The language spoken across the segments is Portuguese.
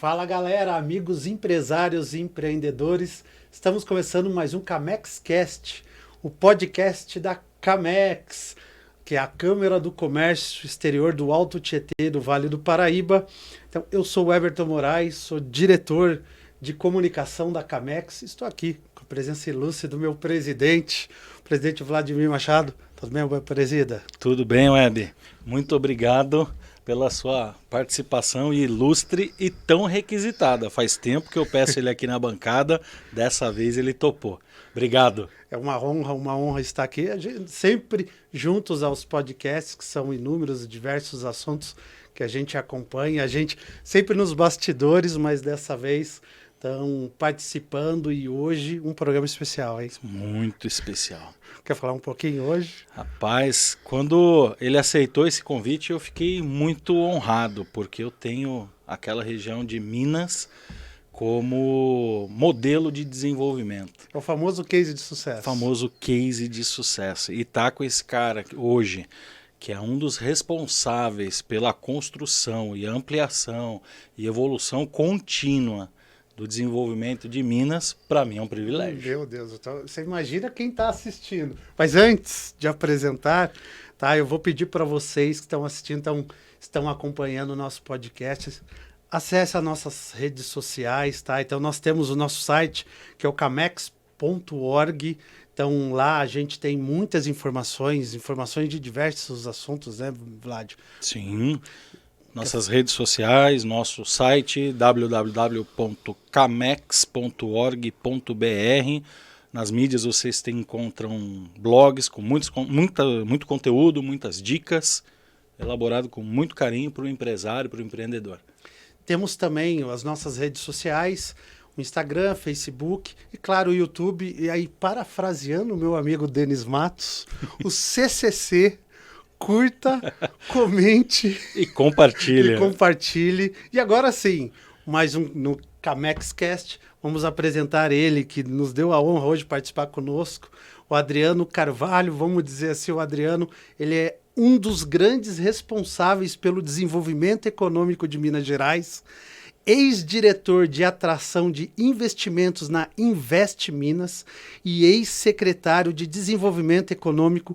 Fala galera, amigos empresários e empreendedores, estamos começando mais um CamexCast, o podcast da Camex, que é a Câmara do Comércio Exterior do Alto Tietê, do Vale do Paraíba. Então, eu sou o Everton Moraes, sou diretor de comunicação da Camex, estou aqui com a presença ilustre do meu presidente, o presidente Vladimir Machado. Tudo bem, presida? Tudo bem, Web. Muito obrigado pela sua participação ilustre e tão requisitada. Faz tempo que eu peço ele aqui na bancada, dessa vez ele topou. Obrigado. É uma honra estar aqui. A gente, sempre juntos aos podcasts, que são inúmeros e diversos assuntos que a gente acompanha. A gente sempre nos bastidores, mas dessa vez estão participando e hoje um programa especial, hein? Muito especial. Quer falar um pouquinho hoje? Rapaz, quando ele aceitou esse convite, eu fiquei muito honrado, porque eu tenho aquela região de Minas como modelo de desenvolvimento. É o famoso case de sucesso. O famoso case de sucesso. E tá com esse cara hoje, que é um dos responsáveis pela construção e ampliação e evolução contínua do desenvolvimento de Minas, para mim é um privilégio. Meu Deus, então, você imagina quem está assistindo. Mas antes de apresentar, tá, eu vou pedir para vocês que estão assistindo, estão acompanhando o nosso podcast, acesse as nossas redes sociais, tá? Então nós temos o nosso site, que é o camex.org. Então lá a gente tem muitas informações de diversos assuntos, né, Vlad? Sim. Nossas redes sociais, nosso site www.camex.org.br. Nas mídias vocês encontram blogs com muito conteúdo, muitas dicas, elaborado com muito carinho para o empresário, para o empreendedor. Temos também as nossas redes sociais, o Instagram, Facebook e, claro, o YouTube. E aí, parafraseando o meu amigo Denis Matos, o CCC. Curta, comente e compartilhe. E agora sim, mais um no CamexCast, vamos apresentar ele, que nos deu a honra hoje de participar conosco, o Adriano Carvalho. Vamos dizer assim, o Adriano, ele é um dos grandes responsáveis pelo desenvolvimento econômico de Minas Gerais, ex-diretor de atração de investimentos na Invest Minas e ex-secretário de desenvolvimento econômico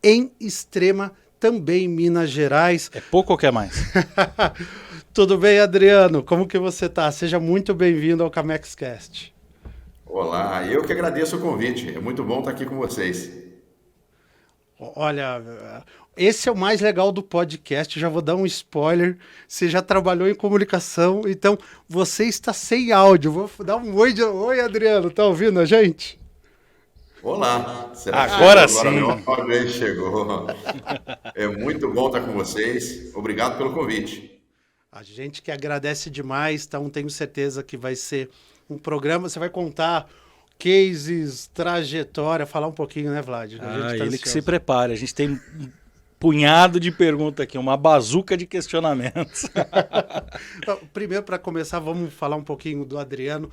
em Extrema, também Minas Gerais. É pouco ou quer mais? Tudo bem, Adriano? Como que você está? Seja muito bem-vindo ao CamexCast. Olá, eu que agradeço o convite. É muito bom estar aqui com vocês. Olha, esse é o mais legal do podcast. Já vou dar um spoiler. Você já trabalhou em comunicação, então você está sem áudio. Vou dar um oi, oi, Adriano. Tá ouvindo a gente? Olá, agora sim. Agora chegou. É muito bom estar com vocês. Obrigado pelo convite. A gente que agradece demais, então tenho certeza que vai ser um programa. Você vai contar cases, trajetória, falar um pouquinho, né, Vlad? Ele que se prepare. A gente tem um punhado de perguntas aqui, uma bazuca de questionamentos. Então, primeiro, para começar, vamos falar um pouquinho do Adriano.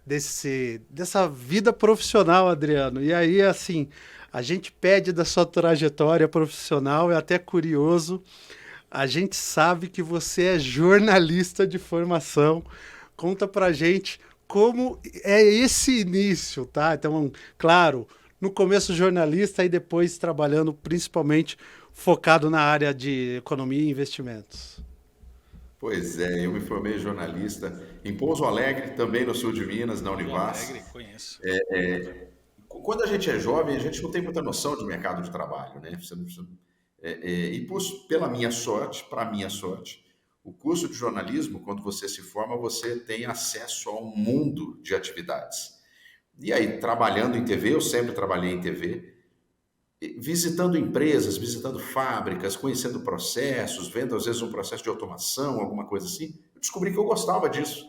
Dessa vida profissional, Adriano. E aí, assim, a gente pede da sua trajetória profissional, é até curioso. A gente sabe que você é jornalista de formação. Conta pra gente como é esse início, tá? Então, claro, no começo jornalista e depois trabalhando principalmente focado na área de economia e investimentos. Pois é, eu me formei jornalista em Pouso Alegre, também no sul de Minas, na Univas. Alegre, conheço. Quando a gente é jovem, a gente não tem muita noção de mercado de trabalho, né? Pela minha sorte, para minha sorte, o curso de jornalismo, quando você se forma, você tem acesso a um mundo de atividades. E aí, trabalhando em TV, eu sempre trabalhei em TV, visitando empresas, visitando fábricas, conhecendo processos, vendo às vezes um processo de automação, alguma coisa assim, eu descobri que eu gostava disso.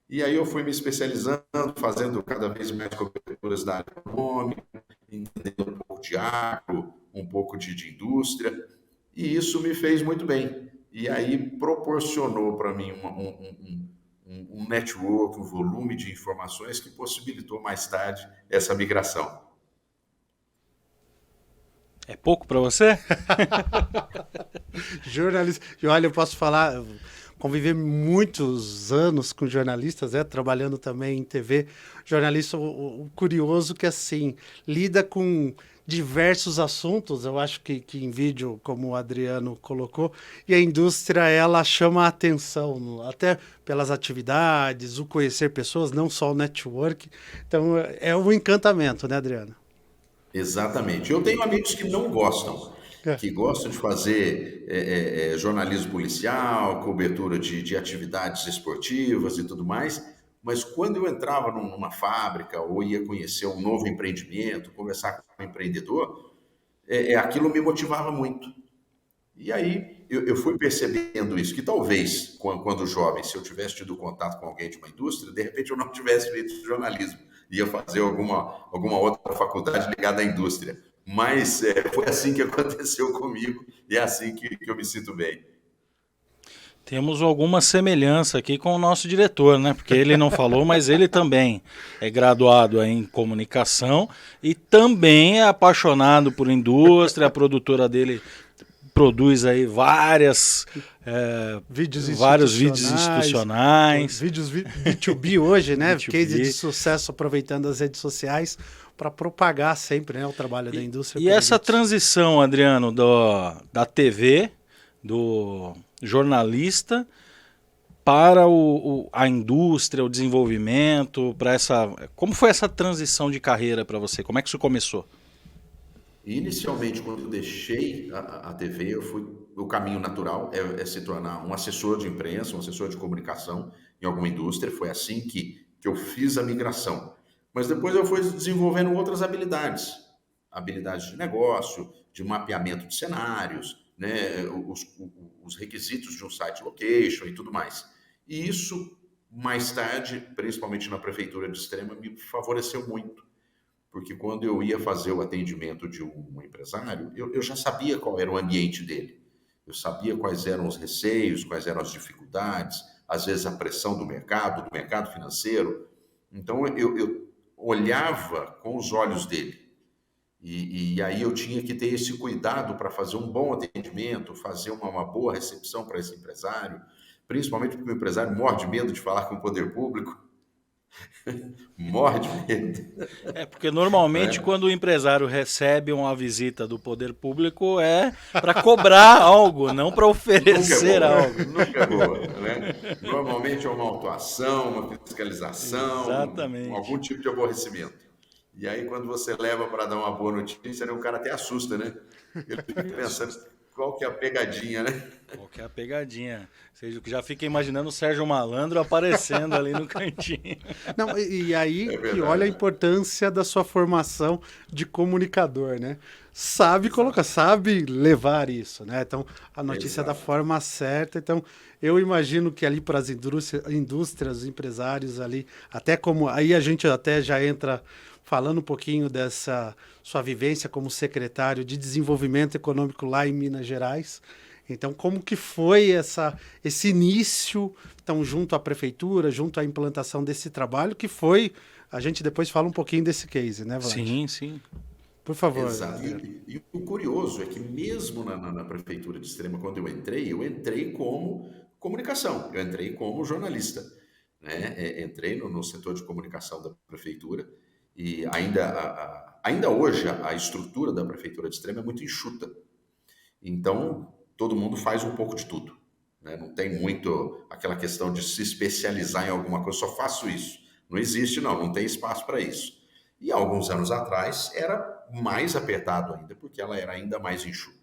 E aí eu fui me especializando, fazendo cada vez mais coberturas da área econômica, entendendo um pouco de agro, um pouco de indústria, e isso me fez muito bem. E aí proporcionou para mim um network, um volume de informações que possibilitou mais tarde essa migração. É pouco para você? Jornalista. E olha, eu posso falar, conviver muitos anos com jornalistas, trabalhando também em TV. Jornalista, o curioso que, assim, lida com diversos assuntos, eu acho que em vídeo, como o Adriano colocou, e a indústria, ela chama a atenção, até pelas atividades, o conhecer pessoas, não só o network. Então, é um encantamento, né, Adriano? Exatamente. Eu tenho amigos que não gostam, que gostam de fazer jornalismo policial, cobertura de atividades esportivas e tudo mais, mas quando eu entrava numa fábrica ou ia conhecer um novo empreendimento, conversar com um empreendedor, aquilo me motivava muito. E aí eu fui percebendo isso, que talvez, quando jovem, se eu tivesse tido contato com alguém de uma indústria, de repente eu não tivesse feito jornalismo, ia fazer alguma outra faculdade ligada à indústria. Mas foi assim que aconteceu comigo e é assim que eu me sinto bem. Temos alguma semelhança aqui com o nosso diretor, né? Porque ele não falou, mas ele também é graduado em comunicação e também é apaixonado por indústria. A produtora dele produz aí vários vídeos institucionais. Vídeos B2B hoje, né? B2B. Case de sucesso aproveitando as redes sociais para propagar sempre, né, o trabalho da indústria. E essa transição, Adriano, da TV, do jornalista para a indústria, o desenvolvimento, como foi essa transição de carreira para você? Como é que isso começou? Inicialmente, quando eu deixei a TV, o caminho natural é se tornar um assessor de imprensa, um assessor de comunicação em alguma indústria. Foi assim que eu fiz a migração. Mas depois eu fui desenvolvendo outras habilidades. Habilidades de negócio, de mapeamento de cenários, né, os requisitos de um site location e tudo mais. E isso, mais tarde, principalmente na prefeitura de Extrema, me favoreceu muito. Porque quando eu ia fazer o atendimento de um empresário, eu já sabia qual era o ambiente dele. Eu sabia quais eram os receios, quais eram as dificuldades, às vezes a pressão do mercado financeiro. Então, eu olhava com os olhos dele. E aí eu tinha que ter esse cuidado para fazer um bom atendimento, fazer uma boa recepção para esse empresário, principalmente porque o empresário morre de medo de falar com o poder público. Morre de medo. Porque normalmente quando o empresário recebe uma visita do poder público é para cobrar algo, não para oferecer algo. Nunca é boa, né? Normalmente é uma autuação, uma fiscalização, algum tipo de aborrecimento. E aí quando você leva para dar uma boa notícia, né, o cara até assusta, né? Ele fica pensando, qual que é a pegadinha, né? Qual que é a pegadinha? Você já fica imaginando o Sérgio Malandro aparecendo ali no cantinho. Não, e aí que olha a importância da sua formação de comunicador, né? Sabe colocar, sabe levar isso, né? Então, a notícia da forma certa. Então, eu imagino que ali para as indústrias, os empresários ali, até como... Aí a gente até já entra falando um pouquinho dessa sua vivência como secretário de Desenvolvimento Econômico lá em Minas Gerais. Então, como que foi esse início, então, junto à prefeitura, junto à implantação desse trabalho, que foi... A gente depois fala um pouquinho desse case, né, Vlad? Sim, sim. Por favor. Exato. E o curioso é que mesmo na prefeitura de Extrema, quando eu entrei como comunicação, eu entrei como jornalista, né? Entrei no setor de comunicação da prefeitura e ainda hoje a estrutura da prefeitura de Extrema é muito enxuta. Então, todo mundo faz um pouco de tudo, né? Não tem muito aquela questão de se especializar em alguma coisa, só faço isso. Não existe, não tem espaço para isso. E há alguns anos atrás era mais apertado ainda, porque ela era ainda mais enxuta.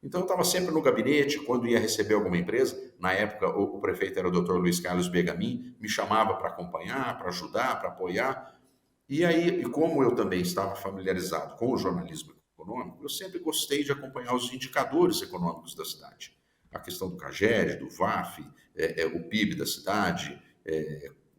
Então eu estava sempre no gabinete, quando ia receber alguma empresa, na época o prefeito era o Dr. Luiz Carlos Begamin, me chamava para acompanhar, para ajudar, para apoiar. E aí, como eu também estava familiarizado com o jornalismo econômico, eu sempre gostei de acompanhar os indicadores econômicos da cidade. A questão do CAGED, do VAF, o PIB da cidade,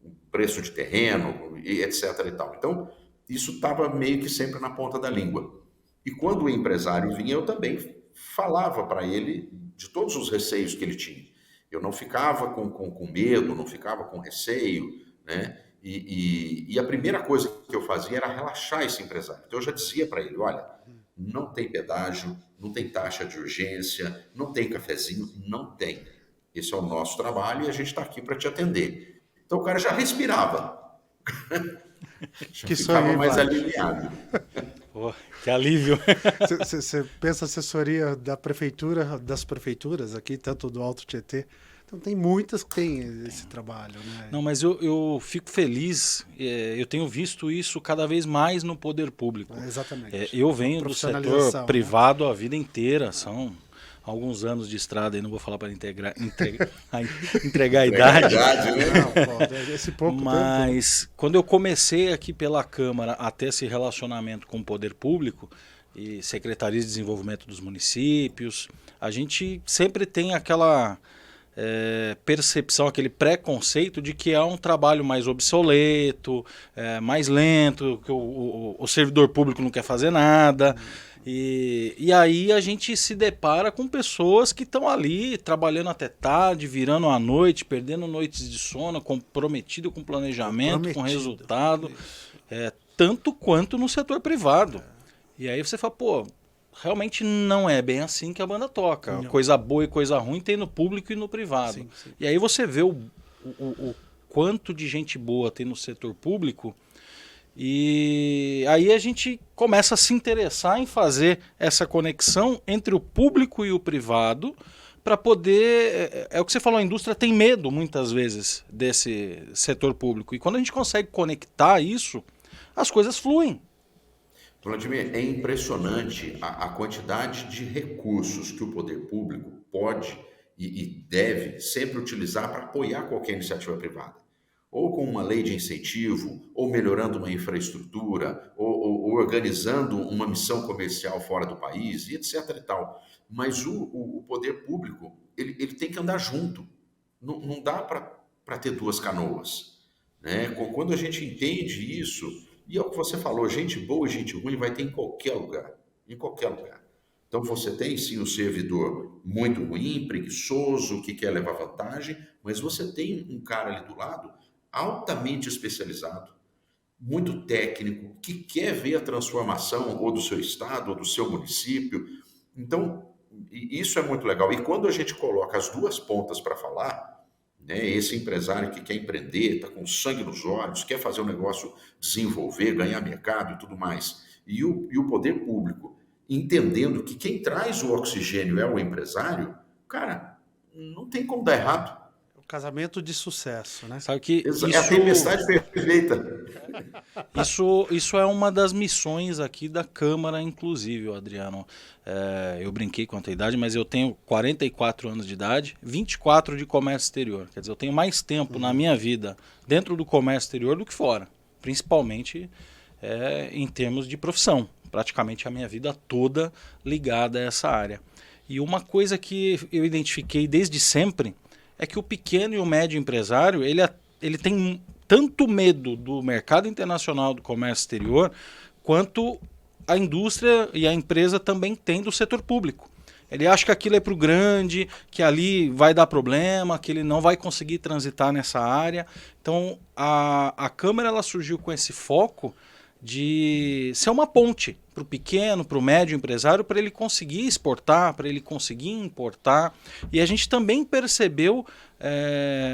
o preço de terreno, etc. e tal. Então, isso estava meio que sempre na ponta da língua. E quando o empresário vinha, eu também falava para ele de todos os receios que ele tinha. Eu não ficava com medo, não ficava com receio, né? E a primeira coisa que eu fazia era relaxar esse empresário. Então eu já dizia para ele, olha, não tem pedágio, não tem taxa de urgência, não tem cafezinho, não tem. Esse é o nosso trabalho e a gente está aqui para te atender. Então o cara já respirava, já Que ficava sonho, mais Vale. aliviado. Pô, que alívio. Você pensa assessoria da prefeitura, das prefeituras aqui, tanto do Alto Tietê. Então tem muitas que têm esse trabalho, né? Não, mas eu fico feliz, eu tenho visto isso cada vez mais no poder público. Exatamente. Eu venho do Profissionalização, setor privado a vida inteira, são alguns anos de estrada, aí não vou falar para entregar a idade. Não, pô, esse pouco tempo. Mas quando eu comecei aqui pela Câmara a ter esse relacionamento com o poder público e Secretaria de Desenvolvimento dos Municípios, a gente sempre tem aquela percepção, aquele preconceito de que é um trabalho mais obsoleto, mais lento, que o servidor público não quer fazer nada. E aí a gente se depara com pessoas que estão ali trabalhando até tarde, virando à noite, perdendo noites de sono, comprometido com planejamento, com resultado, tanto quanto no setor privado. E aí você fala, pô, realmente não é bem assim que a banda toca. Não. Coisa boa e coisa ruim tem no público e no privado. Sim, sim. E aí você vê o quanto de gente boa tem no setor público. E aí a gente começa a se interessar em fazer essa conexão entre o público e o privado para poder... É o que você falou, a indústria tem medo muitas vezes desse setor público. E quando a gente consegue conectar isso, as coisas fluem. Vladimir, é impressionante a quantidade de recursos que o poder público pode e deve sempre utilizar para apoiar qualquer iniciativa privada. Ou com uma lei de incentivo, ou melhorando uma infraestrutura, ou organizando uma missão comercial fora do país, e etc. e tal. Mas o poder público, ele tem que andar junto. Não dá para ter duas canoas, né? Quando a gente entende isso, e é o que você falou, gente boa e gente ruim vai ter em qualquer lugar. Em qualquer lugar. Então você tem sim o servidor muito ruim, preguiçoso, que quer levar vantagem, mas você tem um cara ali do lado altamente especializado, muito técnico, que quer ver a transformação ou do seu estado ou do seu município. Então, isso é muito legal. E quando a gente coloca as duas pontas para falar, né, esse empresário que quer empreender, está com sangue nos olhos, quer fazer o negócio desenvolver, ganhar mercado e tudo mais, e o poder público entendendo que quem traz o oxigênio é o empresário, cara, não tem como dar errado. Casamento de sucesso, né? Sabe que É a tempestade perfeita. Isso é uma das missões aqui da Câmara, inclusive, Adriano. Eu brinquei com a tua idade, mas eu tenho 44 anos de idade, 24 de comércio exterior. Quer dizer, eu tenho mais tempo na minha vida dentro do comércio exterior do que fora. Principalmente em termos de profissão. Praticamente a minha vida toda ligada a essa área. E uma coisa que eu identifiquei desde sempre é que o pequeno e o médio empresário, ele tem tanto medo do mercado internacional do comércio exterior, quanto a indústria e a empresa também tem do setor público. Ele acha que aquilo é para o grande, que ali vai dar problema, que ele não vai conseguir transitar nessa área. Então, a Câmara ela surgiu com esse foco de ser uma ponte para o pequeno, para o médio empresário, para ele conseguir exportar, para ele conseguir importar. E a gente também percebeu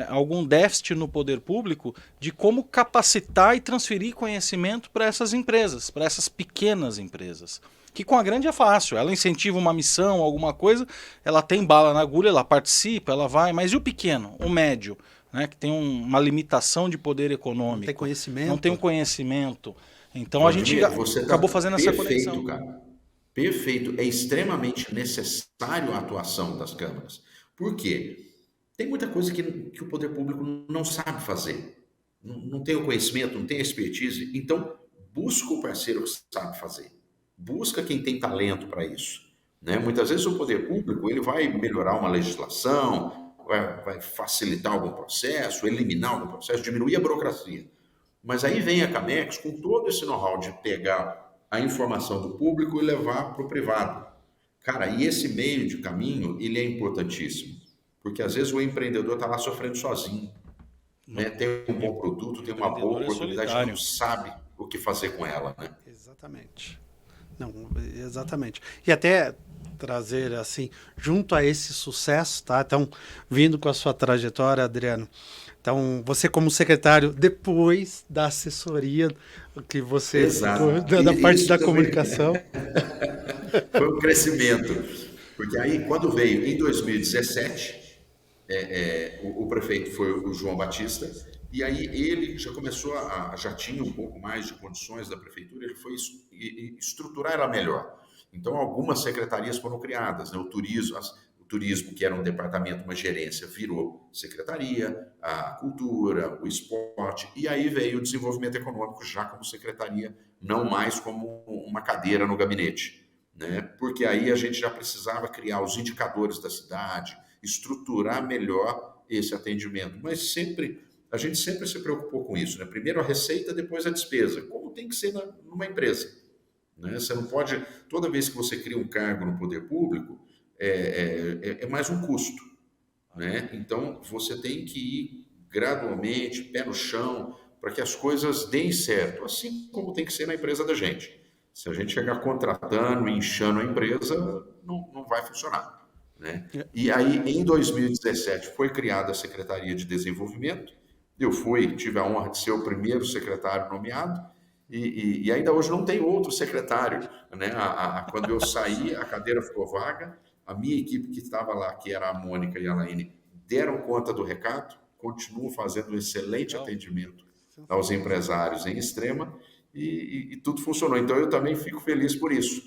algum déficit no poder público de como capacitar e transferir conhecimento para essas empresas, para essas pequenas empresas. Que com a grande é fácil, ela incentiva uma missão, alguma coisa, ela tem bala na agulha, ela participa, ela vai, mas e o pequeno, o médio, né, que tem uma limitação de poder econômico? Não tem conhecimento. Não tem um conhecimento. Então a gente acabou fazendo essa conexão. Cara. Perfeito. É extremamente necessário a atuação das câmaras. Por quê? Tem muita coisa que o poder público não sabe fazer. Não tem o conhecimento, não tem a expertise. Então, busca o parceiro que sabe fazer. Busca quem tem talento para isso. Né? Muitas vezes o poder público ele vai melhorar uma legislação, vai facilitar algum processo, eliminar algum processo, diminuir a burocracia. Mas aí vem a Camex com todo esse know-how de pegar a informação do público e levar para o privado. Cara, e esse meio de caminho, ele é importantíssimo. Porque às vezes o empreendedor está lá sofrendo sozinho. Né? Tem um bom produto, tem uma boa oportunidade, mas não sabe o que fazer com ela. Né? Exatamente. Não, exatamente. E até trazer assim, junto a esse sucesso, tá? Então, vindo com a sua trajetória, Adriano. Então, você como secretário, depois da assessoria que você ficou, Exato. da E parte isso da também comunicação. foi um crescimento. Porque aí, quando veio em 2017, o prefeito foi o João Batista, e aí ele já começou já tinha um pouco mais de condições da prefeitura, ele foi estruturar ela melhor. Então, algumas secretarias foram criadas, né? O turismo, que era um departamento, uma gerência, virou secretaria, a cultura, o esporte, e aí veio o desenvolvimento econômico já como secretaria, não mais como uma cadeira no gabinete, né? Porque aí a gente já precisava criar os indicadores da cidade, estruturar melhor esse atendimento, mas a gente sempre se preocupou com isso, né? Primeiro a receita, depois a despesa, como tem que ser numa empresa, né? Você não pode, toda vez que você cria um cargo no poder público, é mais um custo, né? Então você tem que ir gradualmente, pé no chão, para que as coisas deem certo, assim como tem que ser na empresa da gente. Se a gente chegar contratando, inchando a empresa, não vai funcionar, né? E aí, em 2017, foi criada a Secretaria de Desenvolvimento. Eu tive a honra de ser o primeiro secretário nomeado, e ainda hoje não tem outro secretário, né? Quando eu saí, a cadeira ficou vaga, a minha equipe que estava lá, que era a Mônica e a Laine, deram conta do recado, continuam fazendo um excelente atendimento aos empresários em Extrema, e tudo funcionou. Então, eu também fico feliz por isso,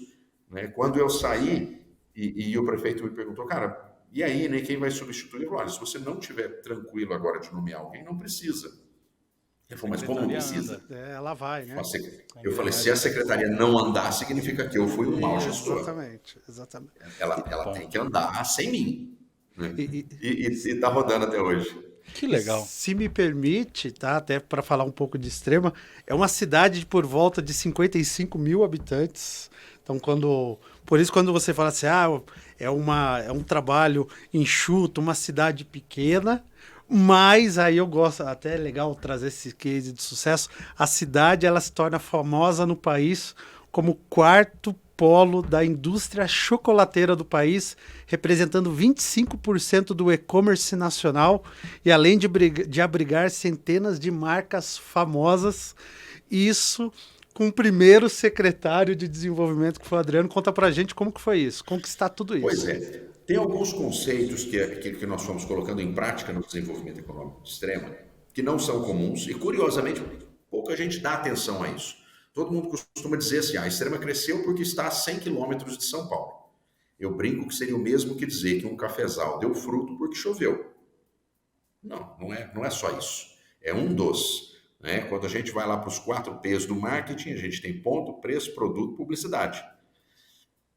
né? Quando eu saí, e o prefeito me perguntou, cara, e aí, né, quem vai substituir? Eu falei, olha, se você não estiver tranquilo agora de nomear alguém, não precisa. Ele falou, mas como não precisa? Ela vai, né? Eu falei, se a secretaria não andar, significa que eu fui um mau gestor. Exatamente. Ela tem que andar sem mim, né? E está rodando até hoje. Que legal. Se me permite, tá? Até para falar um pouco de Extrema, é uma cidade de por volta de 55 mil habitantes. Então, por isso, quando você fala assim, é um trabalho enxuto, uma cidade pequena, mas aí eu gosto, até é legal trazer esse case de sucesso. A cidade, ela se torna famosa no país como o quarto polo da indústria chocolateira do país, representando 25% do e-commerce nacional e além de abrigar centenas de marcas famosas. Isso com o primeiro secretário de desenvolvimento, que foi o Adriano. Conta pra gente como que foi isso, conquistar tudo isso. Pois é. Tem alguns conceitos que nós fomos colocando em prática no desenvolvimento econômico de Extrema, que não são comuns e, curiosamente, pouca gente dá atenção a isso. Todo mundo costuma dizer assim, a Extrema cresceu porque está a 100 quilômetros de São Paulo. Eu brinco que seria o mesmo que dizer que um cafezal deu fruto porque choveu. Não é só isso. É um dos. Né? Quando a gente vai lá para os 4 P's do marketing, a gente tem ponto, preço, produto, publicidade.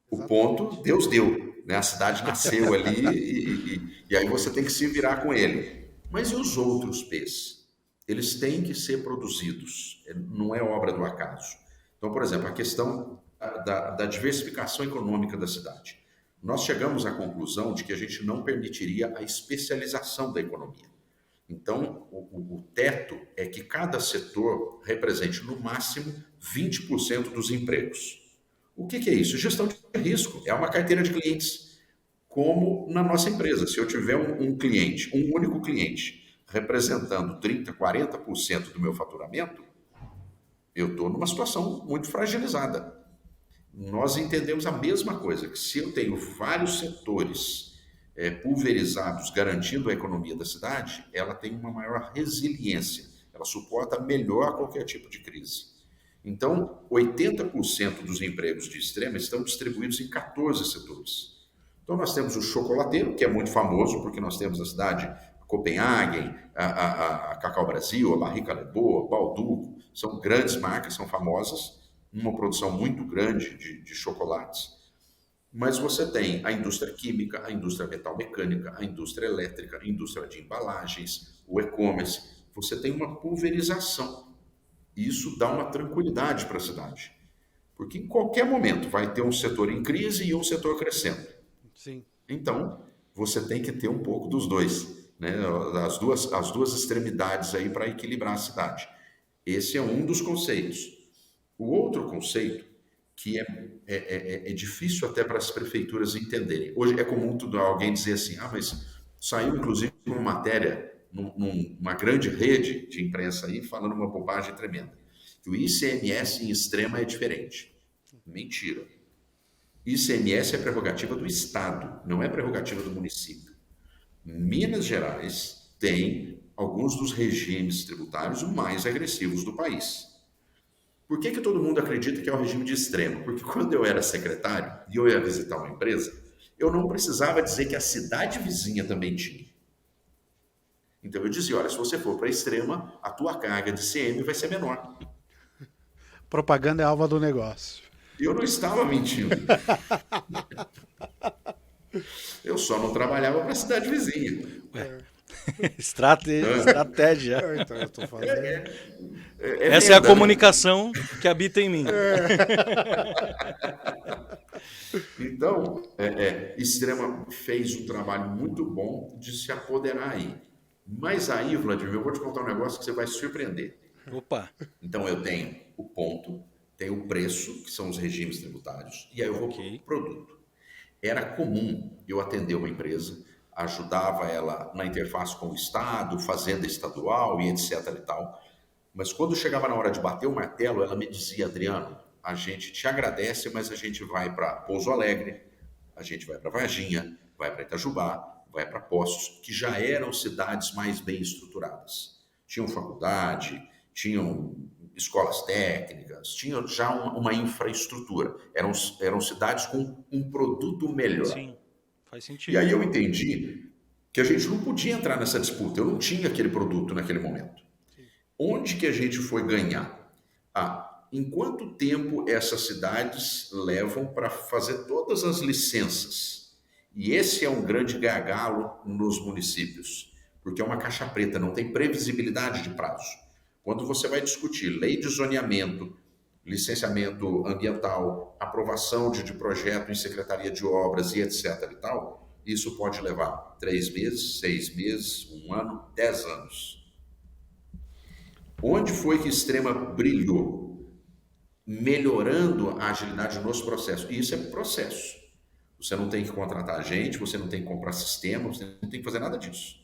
O ponto, Deus deu. Né? A cidade nasceu ali e aí você tem que se virar com ele. Mas e os outros P's? Eles têm que ser produzidos, não é obra do acaso. Então, por exemplo, a questão da diversificação econômica da cidade. Nós chegamos à conclusão de que a gente não permitiria a especialização da economia. Então, o teto é que cada setor represente no máximo 20% dos empregos. O que é isso? Gestão de risco. É uma carteira de clientes, como na nossa empresa. Se eu tiver um cliente, um único cliente, representando 30%, 40% do meu faturamento, eu estou numa situação muito fragilizada. Nós entendemos a mesma coisa, que se eu tenho vários setores pulverizados garantindo a economia da cidade, ela tem uma maior resiliência, ela suporta melhor qualquer tipo de crise. Então, 80% dos empregos de Extrema estão distribuídos em 14 setores. Então, nós temos o chocolateiro, que é muito famoso, porque nós temos a cidade Copenhagen, a Cacau Brasil, a Barrica Leboa, Balduco, são grandes marcas, são famosas, uma produção muito grande de chocolates. Mas você tem a indústria química, a indústria metal-mecânica, a indústria elétrica, a indústria de embalagens, o e-commerce. Você tem uma pulverização. Isso dá uma tranquilidade para a cidade. Porque em qualquer momento vai ter um setor em crise e um setor crescendo. Sim. Então, você tem que ter um pouco dos dois, né? As duas extremidades aí para equilibrar a cidade. Esse é um dos conceitos. O outro conceito, que é difícil até para as prefeituras entenderem. Hoje é comum alguém dizer assim, mas saiu inclusive uma matéria numa grande rede de imprensa aí falando uma bobagem tremenda, que o ICMS em Extrema é diferente. Mentira. ICMS é prerrogativa do Estado, não é prerrogativa do município. Minas Gerais tem alguns dos regimes tributários mais agressivos do país. Por que todo mundo acredita que é o regime de extremo? Porque quando eu era secretário e eu ia visitar uma empresa, eu não precisava dizer que a cidade vizinha também tinha. Então eu dizia, olha, se você for para Extrema, a tua carga de ICM vai ser menor. Propaganda é alva do negócio. Eu não estava mentindo. Eu só não trabalhava para a cidade vizinha. Estratégia. Então eu tô falando. Essa é a comunicação que habita em mim. Então, Extrema fez um trabalho muito bom de se apoderar aí. Mas aí, Vladimir, eu vou te contar um negócio que você vai se surpreender. Opa! Então eu tenho o ponto, tenho o preço, que são os regimes tributários, e aí eu vou para o produto. Era comum eu atender uma empresa, ajudava ela na interface com o Estado, fazenda estadual e etc e tal. Mas quando chegava na hora de bater o martelo, ela me dizia, Adriano, a gente te agradece, mas a gente vai para Pouso Alegre, a gente vai para Varginha, vai para Itajubá, vai para Poços, que já eram cidades mais bem estruturadas. Tinham faculdade, tinham escolas técnicas, tinham já uma infraestrutura. Eram cidades com um produto melhor. Sim, faz sentido. E aí eu entendi que a gente não podia entrar nessa disputa. Eu não tinha aquele produto naquele momento. Sim. Onde que a gente foi ganhar? Em quanto tempo essas cidades levam para fazer todas as licenças? E esse é um grande gargalo nos municípios, porque é uma caixa preta, não tem previsibilidade de prazo. Quando você vai discutir lei de zoneamento, licenciamento ambiental, aprovação de projeto em secretaria de obras e etc. e tal, isso pode levar 3 meses, 6 meses, 1 ano, 10 anos. Onde foi que Extrema brilhou? Melhorando a agilidade nos processos. E isso é processo. Você não tem que contratar gente, você não tem que comprar sistema, você não tem que fazer nada disso.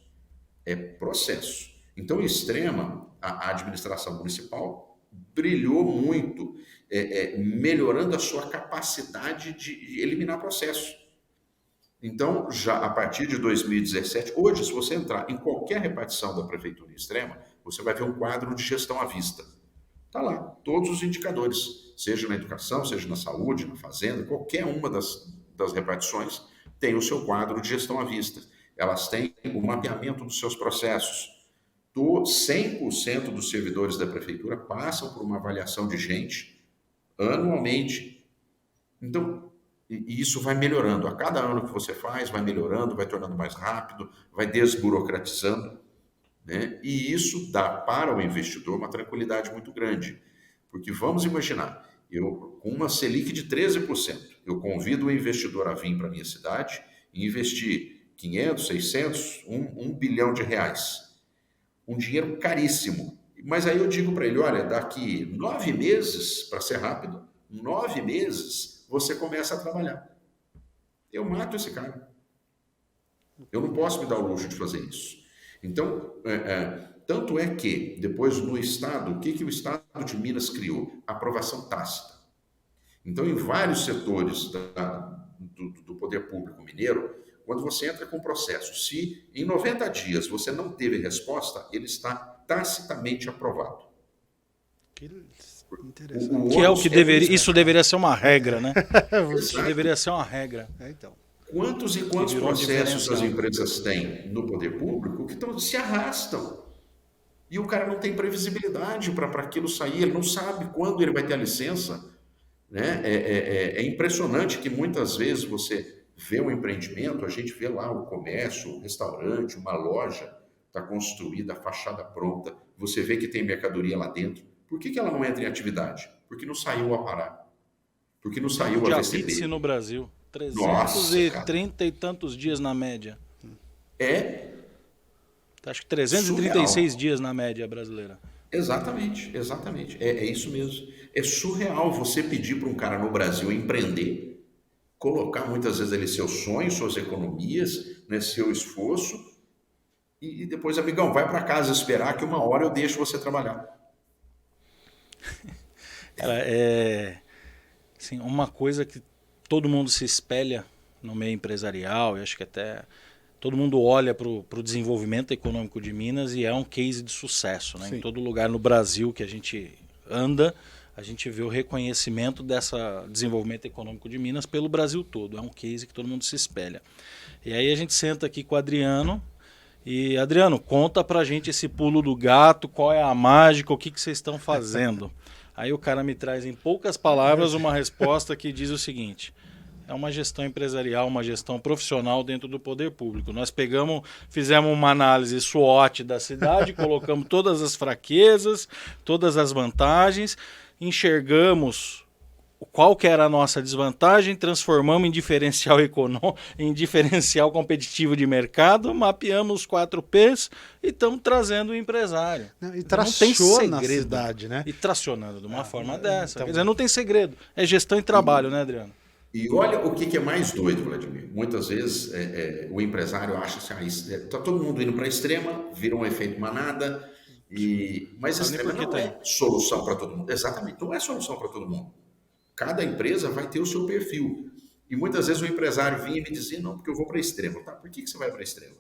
É processo. Então, em Extrema, a administração municipal brilhou muito, melhorando a sua capacidade de eliminar processo. Então, já a partir de 2017, hoje, se você entrar em qualquer repartição da Prefeitura em Extrema, você vai ver um quadro de gestão à vista. Está lá, todos os indicadores, seja na educação, seja na saúde, na fazenda, qualquer uma das repartições tem o seu quadro de gestão à vista. Elas têm o mapeamento dos seus processos. 100% dos servidores da prefeitura passam por uma avaliação de gente anualmente. Então, e isso vai melhorando. A cada ano que você faz, vai melhorando, vai tornando mais rápido, vai desburocratizando. Né? E isso dá para o investidor uma tranquilidade muito grande. Porque vamos imaginar, com uma Selic de 13%, eu convido o investidor a vir para a minha cidade e investir 500, 600, 1 bilhão de reais. Um dinheiro caríssimo. Mas aí eu digo para ele, olha, daqui 9 meses, para ser rápido, 9 meses, você começa a trabalhar. Eu mato esse cara. Eu não posso me dar o luxo de fazer isso. Então, tanto é que, depois no Estado, o que o Estado de Minas criou? Aprovação tácita. Então, em vários setores do poder público mineiro, quando você entra com processo, se em 90 dias você não teve resposta, ele está tacitamente aprovado. Que interessante. Que é o que deveria, isso deveria ser uma regra, né? Isso deveria ser uma regra. Então. Quantos e quantos processos as empresas têm no poder público que se arrastam? E o cara não tem previsibilidade para aquilo sair, ele não sabe quando ele vai ter a licença. Né? É impressionante que muitas vezes você vê um empreendimento, a gente vê lá o comércio, um restaurante, uma loja, está construída, a fachada pronta, você vê que tem mercadoria lá dentro. Por que ela não entra em atividade? Porque não saiu a parar. Porque não saiu a VCB. no Brasil. 330 e tantos dias na média. É. Acho que 336 surreal. Dias na média brasileira. Exatamente, exatamente. É isso mesmo. É surreal você pedir para um cara no Brasil empreender, colocar muitas vezes ali seus sonhos, suas economias, né, seu esforço, e depois, amigão, vai para casa esperar que uma hora eu deixo você trabalhar. Cara, é assim, uma coisa que todo mundo se espelha no meio empresarial, e acho que até todo mundo olha para o desenvolvimento econômico de Minas e é um case de sucesso, né? Em Sim. todo lugar no Brasil que a gente anda, a gente vê o reconhecimento desse desenvolvimento econômico de Minas pelo Brasil todo. É um case que todo mundo se espelha. E aí a gente senta aqui com o Adriano e, Adriano, conta pra gente esse pulo do gato, qual é a mágica, o que vocês estão fazendo. Aí o cara me traz em poucas palavras uma resposta que diz o seguinte: é uma gestão empresarial, uma gestão profissional dentro do poder público. Nós fizemos uma análise SWOT da cidade, colocamos todas as fraquezas, todas as vantagens, enxergamos qual que era a nossa desvantagem, transformamos em diferencial econômico, em diferencial competitivo de mercado, mapeamos os 4 P's e estamos trazendo o empresário. Não, e Não tem traciona a segredo. cidade, né? E tracionando de uma forma dessa. então- Quer dizer, não tem segredo. É gestão e trabalho, né, Adriano? E olha o que é mais doido, Vladimir. Muitas vezes o empresário acha assim, está todo mundo indo para a extrema, vira um efeito manada, mas a Sabe nem extrema por que não tá é solução para todo mundo. Exatamente, não é solução para todo mundo. Cada empresa vai ter o seu perfil. E muitas vezes o empresário vinha e me dizia, não, porque eu vou para a extrema. Tá, por que você vai para a extrema?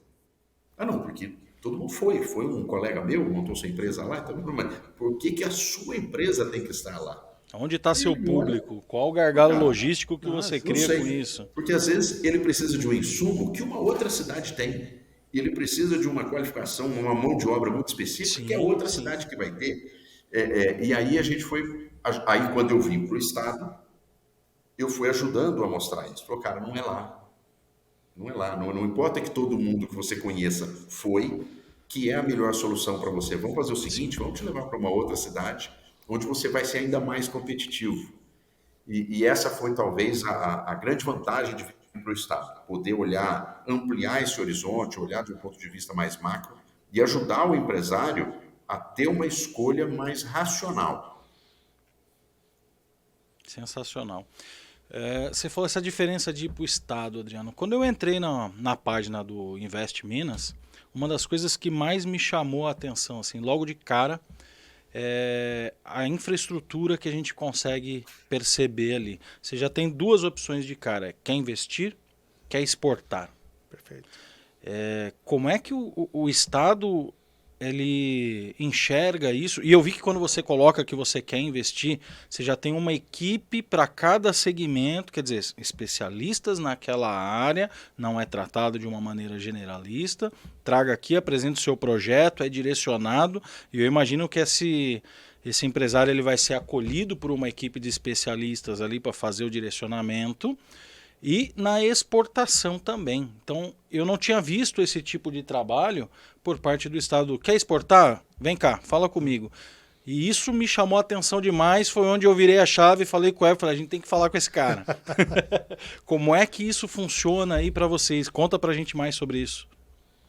Ah, não, porque todo mundo foi. Foi um colega meu, montou sua empresa lá. Então, mas por que a sua empresa tem que estar lá? Onde está seu E olha, público? Qual o gargalo cara, logístico que você não cria com sei. isso? Porque às vezes ele precisa de um insumo que uma outra cidade tem. E ele precisa de uma qualificação, uma mão de obra muito específica que a Sim, outra sim. cidade que vai ter. E aí a gente foi. Aí quando eu vim para o Estado, eu fui ajudando a mostrar isso. Falou, cara, não é lá. Não é lá. Não importa que todo mundo que você conheça foi, que é a melhor solução para você. Vamos fazer o seguinte, Sim. vamos te levar para uma outra cidade, onde você vai ser ainda mais competitivo. E essa foi talvez a grande vantagem de vir para o Estado. Poder olhar, ampliar esse horizonte, olhar de um ponto de vista mais macro e ajudar o empresário a ter uma escolha mais racional. Sensacional. Você falou essa diferença de ir para o Estado, Adriano. Quando eu entrei na página do Invest Minas, uma das coisas que mais me chamou a atenção, assim, logo de cara, é a infraestrutura que a gente consegue perceber ali. Você já tem 2 opções de cara: quer investir, quer exportar. Perfeito. Como é que o Estado ele enxerga isso? E eu vi que quando você coloca que você quer investir, você já tem uma equipe para cada segmento, quer dizer, especialistas naquela área, não é tratado de uma maneira generalista. Traga aqui, apresenta o seu projeto, é direcionado, e eu imagino que esse empresário ele vai ser acolhido por uma equipe de especialistas ali para fazer o direcionamento. E na exportação também. Então, eu não tinha visto esse tipo de trabalho por parte do Estado. Quer exportar? Vem cá, fala comigo. E isso me chamou a atenção demais, foi onde eu virei a chave e falei com o Evo, falei, a gente tem que falar com esse cara. Como é que isso funciona aí para vocês? Conta pra gente mais sobre isso.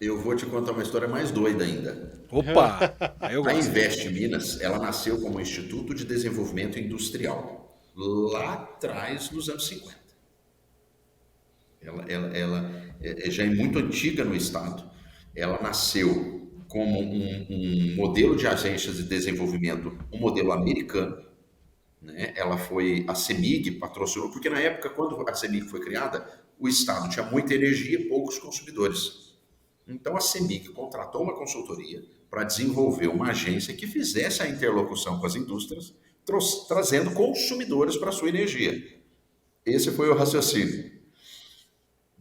Eu vou te contar uma história mais doida ainda. Opa, aí eu A gosto. Invest Minas, ela nasceu como Instituto de Desenvolvimento Industrial, lá atrás, nos anos 50. Ela já é muito antiga no Estado. Ela nasceu como um modelo de agências de desenvolvimento, um modelo americano. Né? A CEMIG patrocinou, porque na época, quando a CEMIG foi criada, o Estado tinha muita energia e poucos consumidores. Então a CEMIG contratou uma consultoria para desenvolver uma agência que fizesse a interlocução com as indústrias, trazendo consumidores para a sua energia. Esse foi o raciocínio.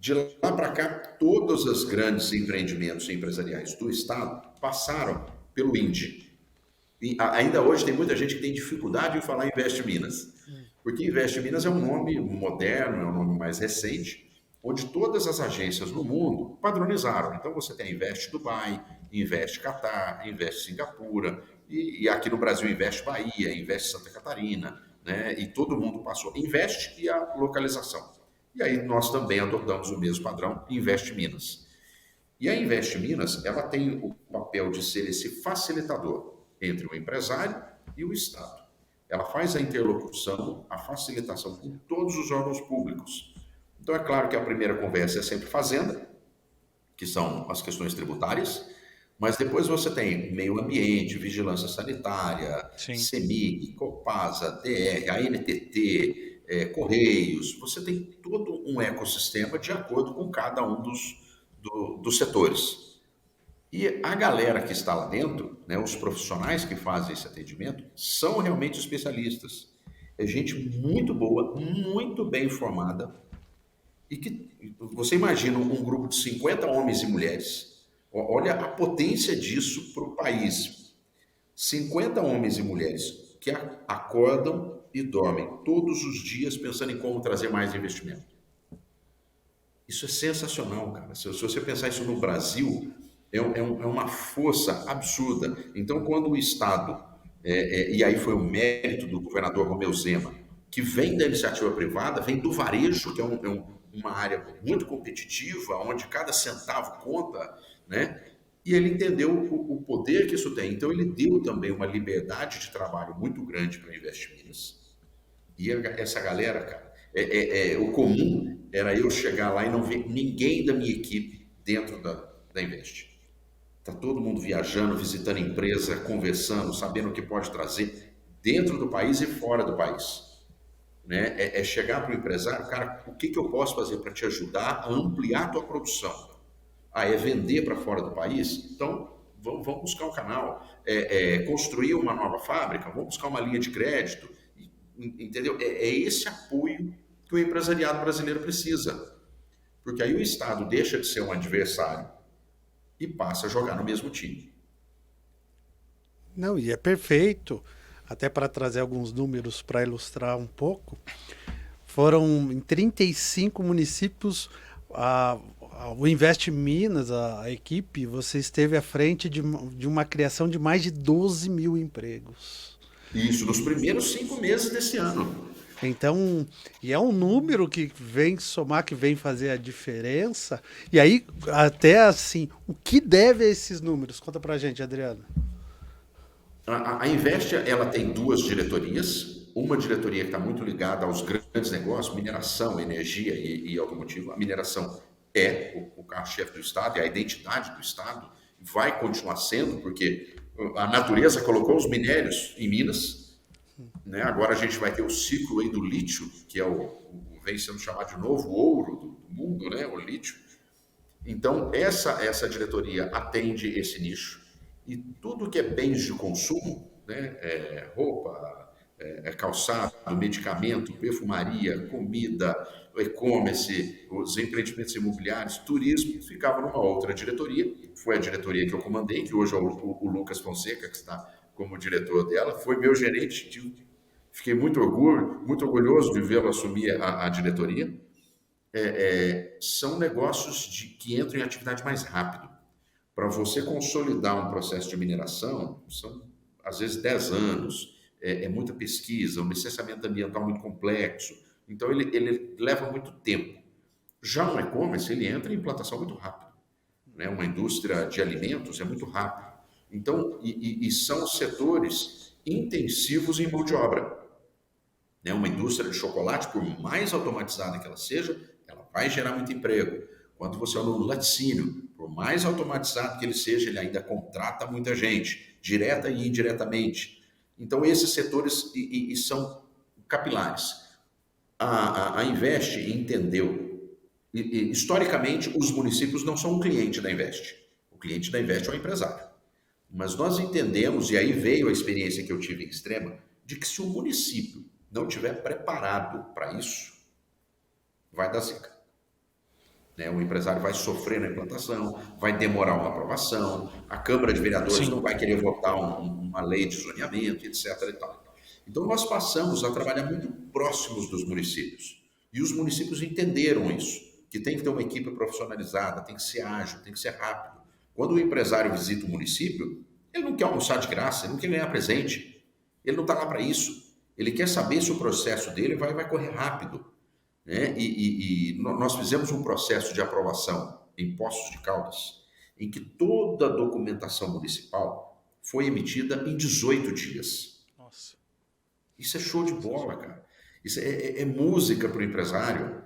De lá para cá, todos os grandes empreendimentos empresariais do Estado passaram pelo INDE. E ainda hoje tem muita gente que tem dificuldade em falar Invest Minas, porque Invest Minas é um nome moderno, é um nome mais recente, onde todas as agências no mundo padronizaram. Então você tem Invest Dubai, Invest Qatar, Invest Singapura, e aqui no Brasil Invest Bahia, Invest Santa Catarina, né? E todo mundo passou. Invest e a localização. E aí nós também adotamos o mesmo padrão, Invest Minas. E a Invest Minas, ela tem o papel de ser esse facilitador. entre o empresário e o Estado. Ela faz a interlocução, a facilitação com todos os órgãos públicos. Então, é claro que a primeira conversa é sempre Fazenda, que são as questões tributárias, mas depois você tem meio ambiente, vigilância sanitária, Sim. CEMIG, Copasa, DR, ANTT, Correios. Você tem todo um ecossistema de acordo com cada um dos setores. E a galera que está lá dentro, né, os profissionais que fazem esse atendimento, são realmente especialistas. É gente muito boa, muito bem informada, e que você imagina um grupo de 50 homens e mulheres. Olha a potência disso para o país. 50 homens e mulheres que acordam e dormem todos os dias pensando em como trazer mais investimento. Isso é sensacional, cara. Se você pensar isso no Brasil, é uma força absurda. Então, quando o Estado, e aí foi o mérito do governador Romeu Zema, que vem da iniciativa privada, vem do varejo, que é uma área muito competitiva, onde cada centavo conta, né? E ele entendeu o poder que isso tem. Então, ele deu também uma liberdade de trabalho muito grande para a Invest Minas. E essa galera, cara, o comum era eu chegar lá e não ver ninguém da minha equipe dentro da Invest. Tá todo mundo viajando, visitando empresa, conversando, sabendo o que pode trazer dentro do país e fora do país. Né? É chegar para o empresário, cara, o que eu posso fazer para te ajudar a ampliar a tua produção? É vender para fora do país? Então, vamos buscar um canal. Construir uma nova fábrica? Vamos buscar uma linha de crédito? Entendeu? É esse apoio que o empresariado brasileiro precisa. Porque aí o Estado deixa de ser um adversário e passa a jogar no mesmo time. Não, e é perfeito. Até para trazer alguns números para ilustrar um pouco, foram em 35 municípios, o Invest Minas, a equipe, você esteve à frente de uma criação de mais de 12 mil empregos. Isso, nos primeiros 5 meses desse ano. Então, e é um número que vem somar, que vem fazer a diferença. E aí, até assim, o que deve a esses números? Conta pra gente, Adriano. A Invest, ela tem 2 diretorias. Uma diretoria que está muito ligada aos grandes negócios, mineração, energia e automotivo. A mineração é o carro-chefe do Estado, é a identidade do Estado. Vai continuar sendo, porque a natureza colocou os minérios em Minas. Né? Agora a gente vai ter o ciclo aí do lítio, que vem sendo chamado de novo ouro do mundo, né? O lítio. Então, essa diretoria atende esse nicho. E tudo que é bens de consumo, né? Roupa, calçado, medicamento, perfumaria, comida, e-commerce, os empreendimentos imobiliários, turismo, ficava numa outra diretoria. Foi a diretoria que eu comandei, que hoje é o Lucas Fonseca, que está como diretor dela, foi meu gerente. Fiquei muito orgulhoso de vê-lo assumir a diretoria. São negócios que entram em atividade mais rápido. Para você consolidar um processo de mineração, são às vezes 10 anos, muita pesquisa, um licenciamento ambiental muito complexo. Então, ele leva muito tempo. Já o e-commerce, ele entra em implantação muito rápido. Né? Uma indústria de alimentos é muito rápido. Então, e são setores intensivos em mão de obra. Né? Uma indústria de chocolate, por mais automatizada que ela seja, ela vai gerar muito emprego. Quando você olha no laticínio, por mais automatizado que ele seja, ele ainda contrata muita gente, direta e indiretamente. Então, esses setores são capilares. A Invest entendeu, historicamente, os municípios não são um cliente da Invest. O cliente da Invest é o empresário. Mas nós entendemos, e aí veio a experiência que eu tive em Extrema, de que se o município não estiver preparado para isso, vai dar zica. O empresário vai sofrer na implantação, vai demorar uma aprovação, a Câmara de Vereadores não vai querer votar uma lei de zoneamento, etc. E tal. Então, nós passamos a trabalhar muito próximos dos municípios. E os municípios entenderam isso, que tem que ter uma equipe profissionalizada, tem que ser ágil, tem que ser rápido. Quando o empresário visita o município, ele não quer almoçar de graça, ele não quer ganhar presente. Ele não está lá para isso. Ele quer saber se o processo dele vai correr rápido. Né? E nós fizemos um processo de aprovação em Poços de Caldas, em que toda a documentação municipal foi emitida em 18 dias. Nossa. Isso é show de bola, cara. Isso é música para o empresário,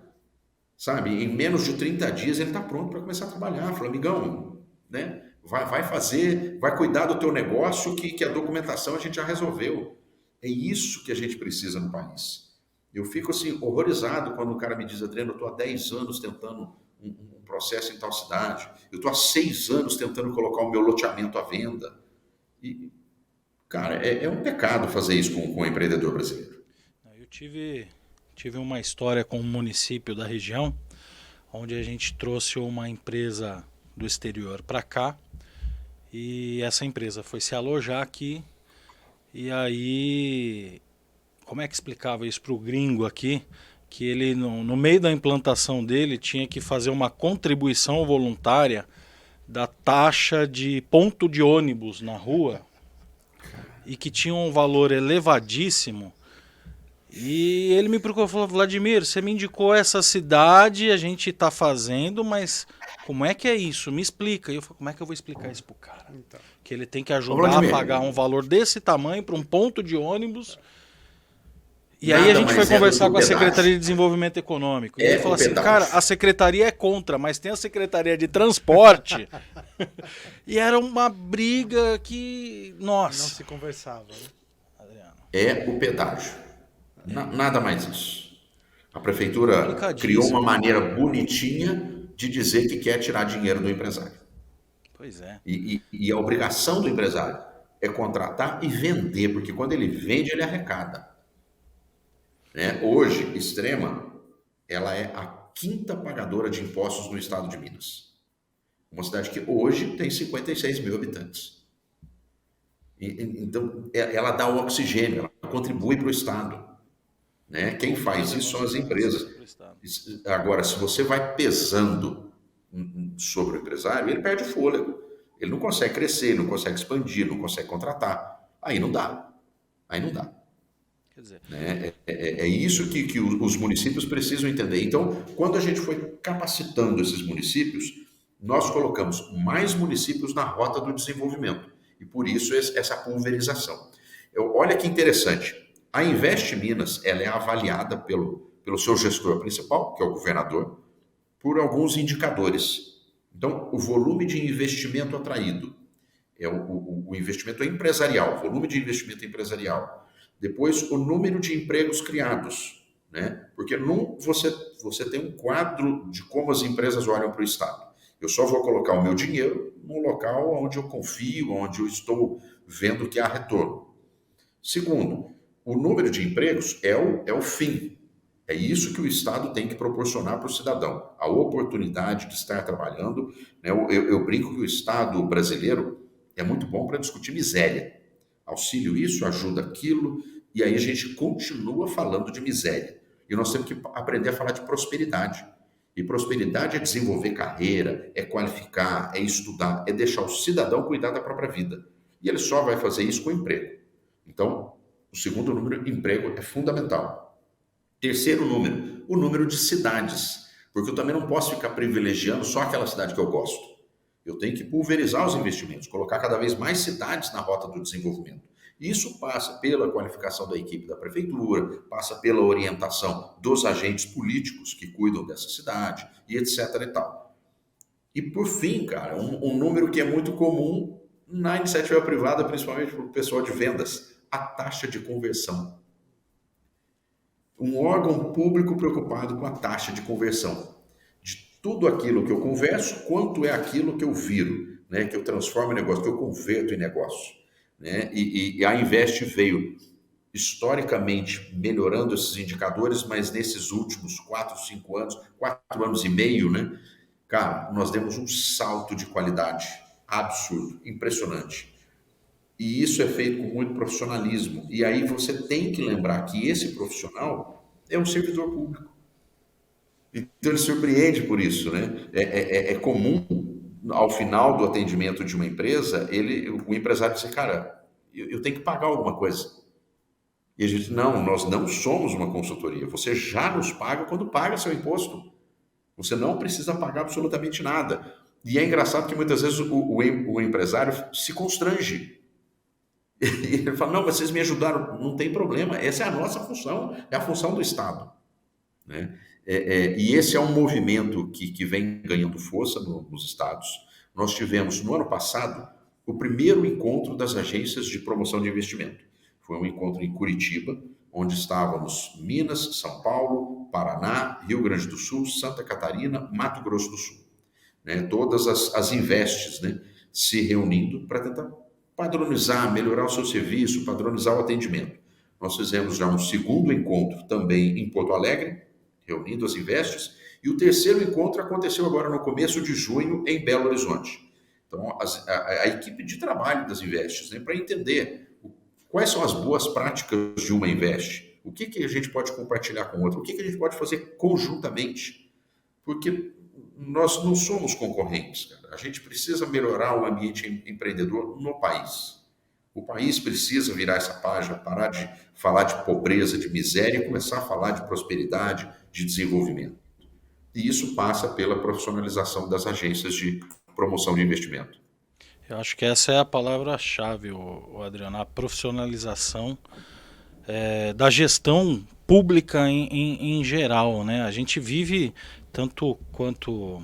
sabe? Em menos de 30 dias ele está pronto para começar a trabalhar. Fala, amigão, né? Vai fazer, vai cuidar do teu negócio que a documentação a gente já resolveu. É isso que a gente precisa no país. Eu fico assim horrorizado quando o cara me diz, Adriano, eu estou há 10 anos tentando um processo em tal cidade, eu estou há 6 anos tentando colocar o meu loteamento à venda. E, cara, é um pecado fazer isso com o empreendedor brasileiro. Eu tive uma história com um município da região, onde a gente trouxe uma empresa do exterior para cá, e essa empresa foi se alojar aqui, e aí, como é que explicava isso para o gringo aqui? Que ele, no meio da implantação dele, tinha que fazer uma contribuição voluntária da taxa de ponto de ônibus na rua, e que tinha um valor elevadíssimo. E ele me procurou e falou, Vladimir, você me indicou essa cidade, a gente está fazendo, mas como é que é isso? Me explica. E eu falei, como é que eu vou explicar isso pro cara? Então, que ele tem que ajudar a pagar um valor desse tamanho para um ponto de ônibus. E aí a gente foi conversar com a Secretaria de Desenvolvimento Econômico. E ele falou assim, cara, a secretaria é contra, mas tem a Secretaria de Transporte. E era uma briga que, nossa. Não se conversava, né? Adriano. É o pedágio. Nada mais isso. A prefeitura criou uma maneira bonitinha de dizer que quer tirar dinheiro do empresário. Pois é. E a obrigação do empresário é contratar e vender, porque quando ele vende, ele arrecada. Né? Hoje, Extrema, ela é a 5ª pagadora de impostos no estado de Minas. Uma cidade que hoje tem 56 mil habitantes. Então, ela dá o oxigênio, ela contribui para o estado. Né? Quem faz isso são as empresas. Agora, se você vai pesando sobre o empresário, ele perde o fôlego. Ele não consegue crescer, não consegue expandir, não consegue contratar. Aí não dá. Quer dizer, né? É isso que os municípios precisam entender. Então, quando a gente foi capacitando esses municípios, nós colocamos mais municípios na rota do desenvolvimento. E por isso essa pulverização. Olha que interessante. A Invest Minas, ela é avaliada pelo seu gestor principal, que é o governador, por alguns indicadores. Então, o volume de investimento atraído, o investimento empresarial, o volume de investimento empresarial. Depois, o número de empregos criados, né? Porque você tem um quadro de como as empresas olham para o Estado. Eu só vou colocar o meu dinheiro num local onde eu confio, onde eu estou vendo que há retorno. Segundo, o número de empregos é o fim. É isso que o Estado tem que proporcionar para o cidadão. A oportunidade de estar trabalhando. Né? Eu brinco que o Estado brasileiro é muito bom para discutir miséria. Auxílio isso, ajuda aquilo, e aí a gente continua falando de miséria. E nós temos que aprender a falar de prosperidade. E prosperidade é desenvolver carreira, é qualificar, é estudar, é deixar o cidadão cuidar da própria vida. E ele só vai fazer isso com emprego. Então, o segundo número, emprego, é fundamental. Terceiro número, o número de cidades. Porque eu também não posso ficar privilegiando só aquela cidade que eu gosto. Eu tenho que pulverizar os investimentos, colocar cada vez mais cidades na rota do desenvolvimento. Isso passa pela qualificação da equipe da prefeitura, passa pela orientação dos agentes políticos que cuidam dessa cidade, e etc. e tal. E por fim, cara, um número que é muito comum na iniciativa privada, principalmente para o pessoal de vendas, a taxa de conversão. Um órgão público preocupado com a taxa de conversão. Tudo aquilo que eu converso, quanto é aquilo que eu viro, né? Que eu transformo em negócio, que eu converto em negócio. Né? E a Invest veio historicamente melhorando esses indicadores, mas nesses últimos 4, 5 anos, 4 anos e meio, né? Cara, nós demos um salto de qualidade absurdo, impressionante. E isso é feito com muito profissionalismo. E aí você tem que lembrar que esse profissional é um servidor público. Então ele surpreende por isso, né? É comum, ao final do atendimento de uma empresa, o empresário dizer, cara, eu tenho que pagar alguma coisa. E a gente, não, nós não somos uma consultoria. Você já nos paga quando paga seu imposto. Você não precisa pagar absolutamente nada. E é engraçado que muitas vezes o empresário se constrange. E ele fala, não, vocês me ajudaram. Não tem problema, essa é a nossa função, é a função do Estado. Né? E esse é um movimento que vem ganhando força nos estados. Nós tivemos, no ano passado, o primeiro encontro das agências de promoção de investimento. Foi um encontro em Curitiba, onde estávamos Minas, São Paulo, Paraná, Rio Grande do Sul, Santa Catarina, Mato Grosso do Sul. Né? Todas as investes, né, se reunindo para tentar padronizar, melhorar o seu serviço, padronizar o atendimento. Nós fizemos já um segundo encontro também em Porto Alegre, reunindo as investes, e o terceiro encontro aconteceu agora no começo de junho em Belo Horizonte. Então, a equipe de trabalho das investes, né, para entender quais são as boas práticas de uma investe, o que a gente pode compartilhar com outra, o que a gente pode fazer conjuntamente, porque nós não somos concorrentes, cara. A gente precisa melhorar o ambiente empreendedor no país. O país precisa virar essa página, parar de falar de pobreza, de miséria e começar a falar de prosperidade, de desenvolvimento. E isso passa pela profissionalização das agências de promoção de investimento. Eu acho que essa é a palavra-chave, Adriano, a profissionalização da gestão pública em geral, né? A gente vive tanto quanto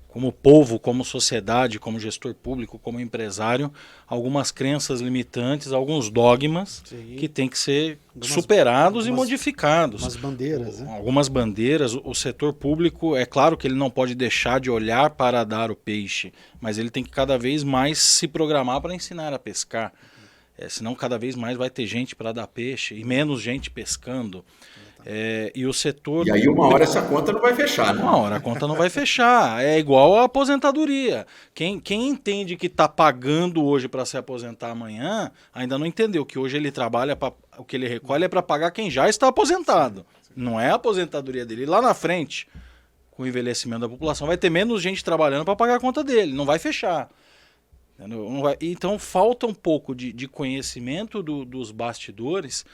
como povo, como sociedade, como gestor público, como empresário, algumas crenças limitantes, alguns dogmas que têm que ser superados e modificados. Algumas bandeiras, né? Algumas bandeiras. O setor público, é claro que ele não pode deixar de olhar para dar o peixe, mas ele tem que cada vez mais se programar para ensinar a pescar. Senão cada vez mais vai ter gente para dar peixe e menos gente pescando. E o setor... E aí uma hora essa conta não vai fechar, né? Uma hora a conta não vai fechar. É igual a aposentadoria. Quem entende que está pagando hoje para se aposentar amanhã, ainda não entendeu que hoje ele trabalha, o que ele recolhe é para pagar quem já está aposentado. Não é a aposentadoria dele. E lá na frente, com o envelhecimento da população, vai ter menos gente trabalhando para pagar a conta dele. Não vai fechar. Não vai... Então falta um pouco de conhecimento dos bastidores.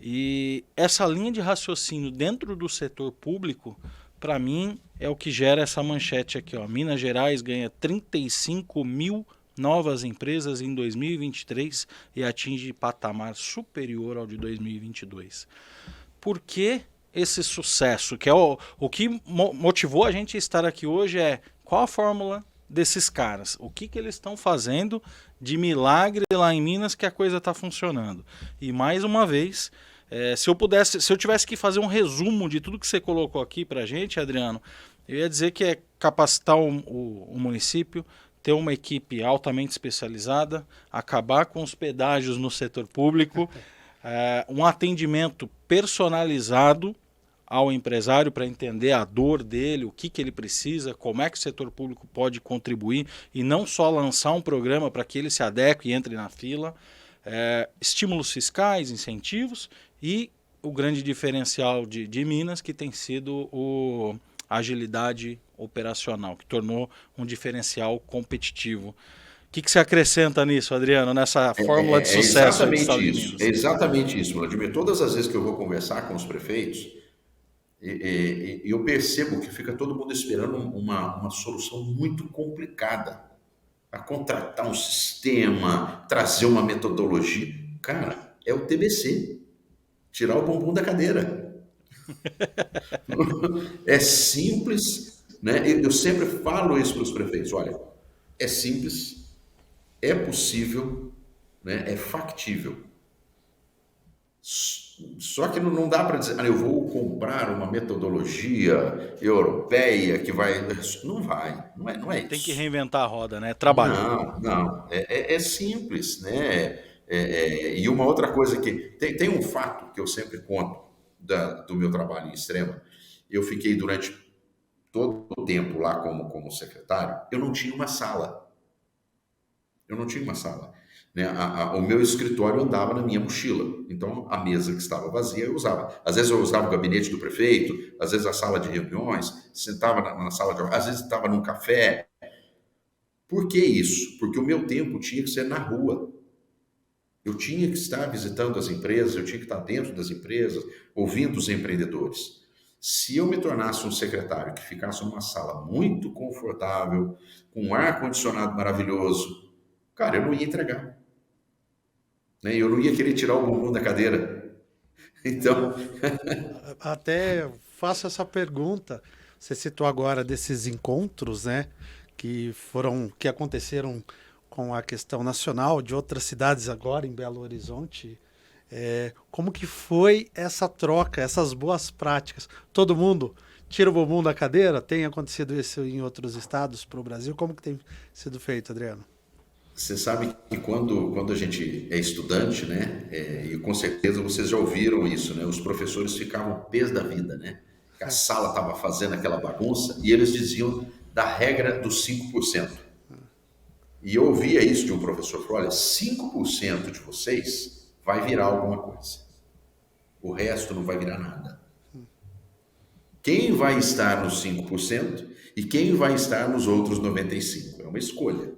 E essa linha de raciocínio dentro do setor público, para mim, é o que gera essa manchete aqui. Ó. Minas Gerais ganha 35 mil novas empresas em 2023 e atinge patamar superior ao de 2022. Por que esse sucesso? Que é o que motivou a gente a estar aqui hoje é qual a fórmula desses caras? O que eles estão fazendo de milagre lá em Minas que a coisa está funcionando? E mais uma vez, se eu tivesse que fazer um resumo de tudo que você colocou aqui para a gente, Adriano, eu ia dizer que é capacitar o município, ter uma equipe altamente especializada, acabar com os pedágios no setor público, um atendimento personalizado ao empresário para entender a dor dele, o que ele precisa, como é que o setor público pode contribuir e não só lançar um programa para que ele se adeque e entre na fila. Estímulos fiscais, incentivos e o grande diferencial de Minas, que tem sido a agilidade operacional, que tornou um diferencial competitivo. O que você acrescenta nisso, Adriano, nessa fórmula de sucesso do Estado de Minas? É exatamente isso, Vladimir. Todas as vezes que eu vou conversar com os prefeitos, eu percebo que fica todo mundo esperando uma solução muito complicada. A contratar um sistema, trazer uma metodologia. Cara, é o TBC. Tirar o bumbum da cadeira. É simples, né? Eu sempre falo isso para os prefeitos. Olha, é simples, é possível, né? É factível. Só que não dá para dizer, eu vou comprar uma metodologia europeia que vai... Não vai, não é isso. Tem que reinventar a roda, né? Trabalho. Não. É simples, né? E uma outra coisa que... Tem um fato que eu sempre conto do meu trabalho em Extrema. Eu fiquei durante todo o tempo lá como secretário, eu não tinha uma sala. Né? O meu escritório andava na minha mochila. Então, a mesa que estava vazia eu usava. Às vezes eu usava o gabinete do prefeito, às vezes a sala de reuniões, sentava na sala de... Às vezes estava num café. Por que isso? Porque o meu tempo tinha que ser na rua. Eu tinha que estar visitando as empresas, eu tinha que estar dentro das empresas, ouvindo os empreendedores. Se eu me tornasse um secretário que ficasse numa sala muito confortável, com um ar-condicionado maravilhoso, cara, eu não ia entregar. né? Eu não ia querer tirar o bumbum da cadeira. Então, Até faço essa pergunta. Você citou agora desses encontros, né, que aconteceram com a questão nacional de outras cidades agora em Belo Horizonte. Como que foi essa troca, essas boas práticas? Todo mundo tira o bumbum da cadeira? Tem acontecido isso em outros estados para o Brasil? Como que tem sido feito, Adriano? você sabe que quando a gente é estudante, né, e com certeza vocês já ouviram isso, né, os professores ficavam pés da vida, né, que a sala estava fazendo aquela bagunça e eles diziam da regra dos 5%. E eu ouvia isso de um professor, falou, olha, 5% de vocês vai virar alguma coisa, o resto não vai virar nada. Quem vai estar nos 5% e quem vai estar nos outros 95%? É uma escolha.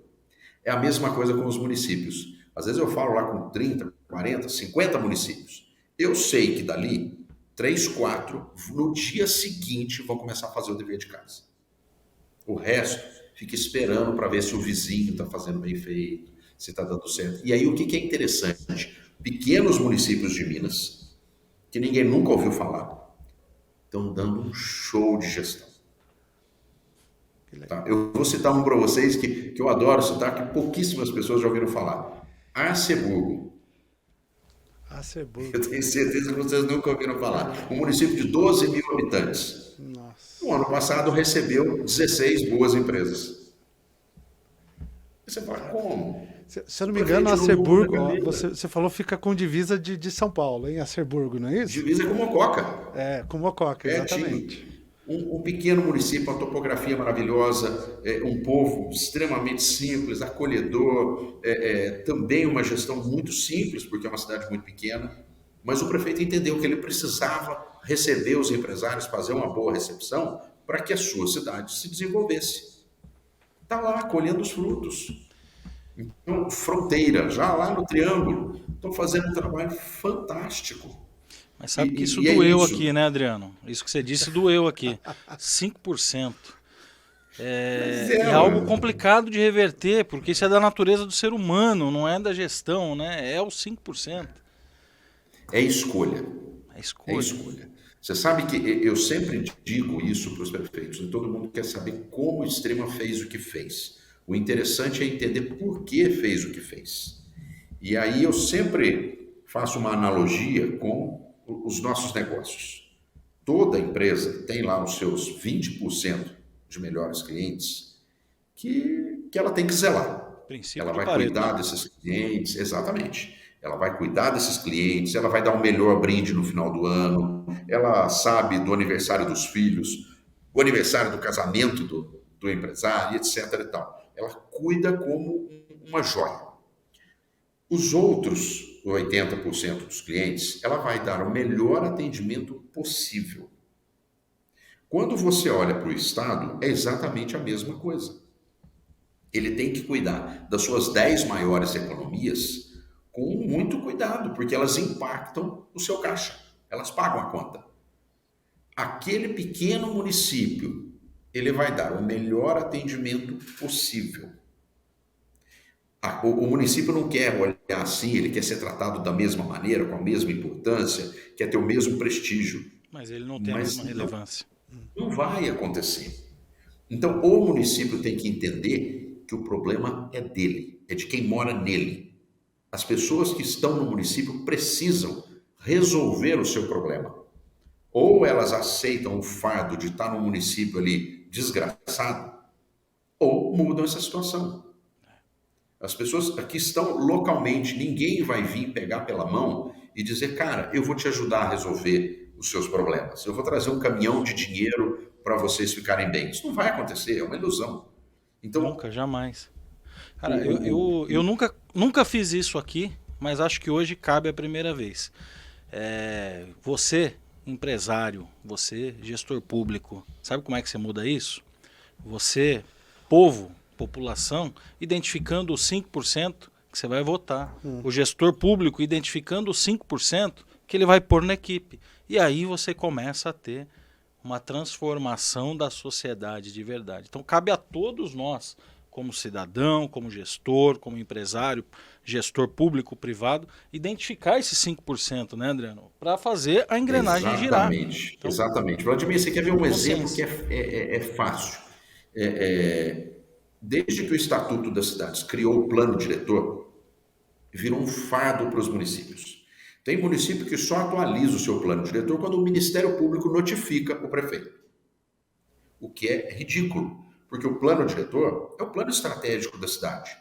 É a mesma coisa com os municípios. Às vezes eu falo lá com 30, 40, 50 municípios. Eu sei que dali, 3, 4, no dia seguinte, vão começar a fazer o dever de casa. O resto fica esperando para ver se o vizinho está fazendo bem feito, se está dando certo. E aí o que é interessante? Pequenos municípios de Minas, que ninguém nunca ouviu falar, estão dando um show de gestão. Tá? Eu vou citar um para vocês que eu adoro citar, que pouquíssimas pessoas já ouviram falar. Arceburgo. Eu tenho certeza que vocês nunca ouviram falar. Um município de 12 mil habitantes. Nossa. No ano passado recebeu 16 boas empresas. Você fala, como? Se eu não me engano, Arceburgo, você falou, fica com divisa de São Paulo, em Arceburgo, não é isso? Divisa com Mococa. Com Mococa, exatamente. Um pequeno município, uma topografia maravilhosa, um povo extremamente simples, acolhedor, também uma gestão muito simples, porque é uma cidade muito pequena, mas o prefeito entendeu que ele precisava receber os empresários, fazer uma boa recepção, para que a sua cidade se desenvolvesse. Está lá, colhendo os frutos. Então, Fronteira, já lá no Triângulo, estão fazendo um trabalho fantástico. Mas sabe que isso doeu aqui, né, Adriano? Isso que você disse doeu aqui. 5%. É algo complicado de reverter, porque isso é da natureza do ser humano, não é da gestão, né? É os 5%. É escolha. É escolha. É escolha. Você sabe que eu sempre digo isso para os prefeitos, e todo mundo quer saber como o Extrema fez o que fez. O interessante é entender por que fez o que fez. E aí eu sempre faço uma analogia com os nossos negócios. Toda empresa tem lá os seus 20% de melhores clientes que ela tem que zelar. Ela vai cuidar desses clientes, exatamente. Ela vai cuidar desses clientes, ela vai dar o melhor brinde no final do ano, ela sabe do aniversário dos filhos, o aniversário do casamento do empresário, etc. e tal. Ela cuida como uma joia. Os outros 80% dos clientes, ela vai dar o melhor atendimento possível. Quando você olha para o Estado, é exatamente a mesma coisa. Ele tem que cuidar das suas 10 maiores economias com muito cuidado, porque elas impactam o seu caixa, elas pagam a conta. Aquele pequeno município, ele vai dar o melhor atendimento possível. O município não quer olhar assim, ele quer ser tratado da mesma maneira, com a mesma importância, quer ter o mesmo prestígio. Mas ele não tem a mesma relevância. Não vai acontecer. Então, o município tem que entender que o problema é dele, é de quem mora nele. As pessoas que estão no município precisam resolver o seu problema. Ou elas aceitam o fardo de estar no município ali desgraçado, ou mudam essa situação. As pessoas que estão localmente, ninguém vai vir pegar pela mão e dizer, cara, eu vou te ajudar a resolver os seus problemas. Eu vou trazer um caminhão de dinheiro para vocês ficarem bem. Isso não vai acontecer, é uma ilusão. Então, nunca, jamais. Cara, eu nunca fiz isso aqui, mas acho que hoje cabe a primeira vez. Você, empresário, você, gestor público, sabe como é que você muda isso? Você, povo, população, identificando os 5% que você vai votar. O gestor público identificando os 5% que ele vai pôr na equipe. E aí você começa a ter uma transformação da sociedade de verdade. Então cabe a todos nós, como cidadão, como gestor, como empresário, gestor público-privado, identificar esses 5%, né, Adriano? Para fazer a engrenagem girar. Então, exatamente. Vladimir, você quer ver um exemplo que é fácil? Desde que o Estatuto das Cidades criou o plano diretor, virou um fardo para os municípios. Tem município que só atualiza o seu plano diretor quando o Ministério Público notifica o prefeito. O que é ridículo, porque o plano diretor é o plano estratégico da cidade.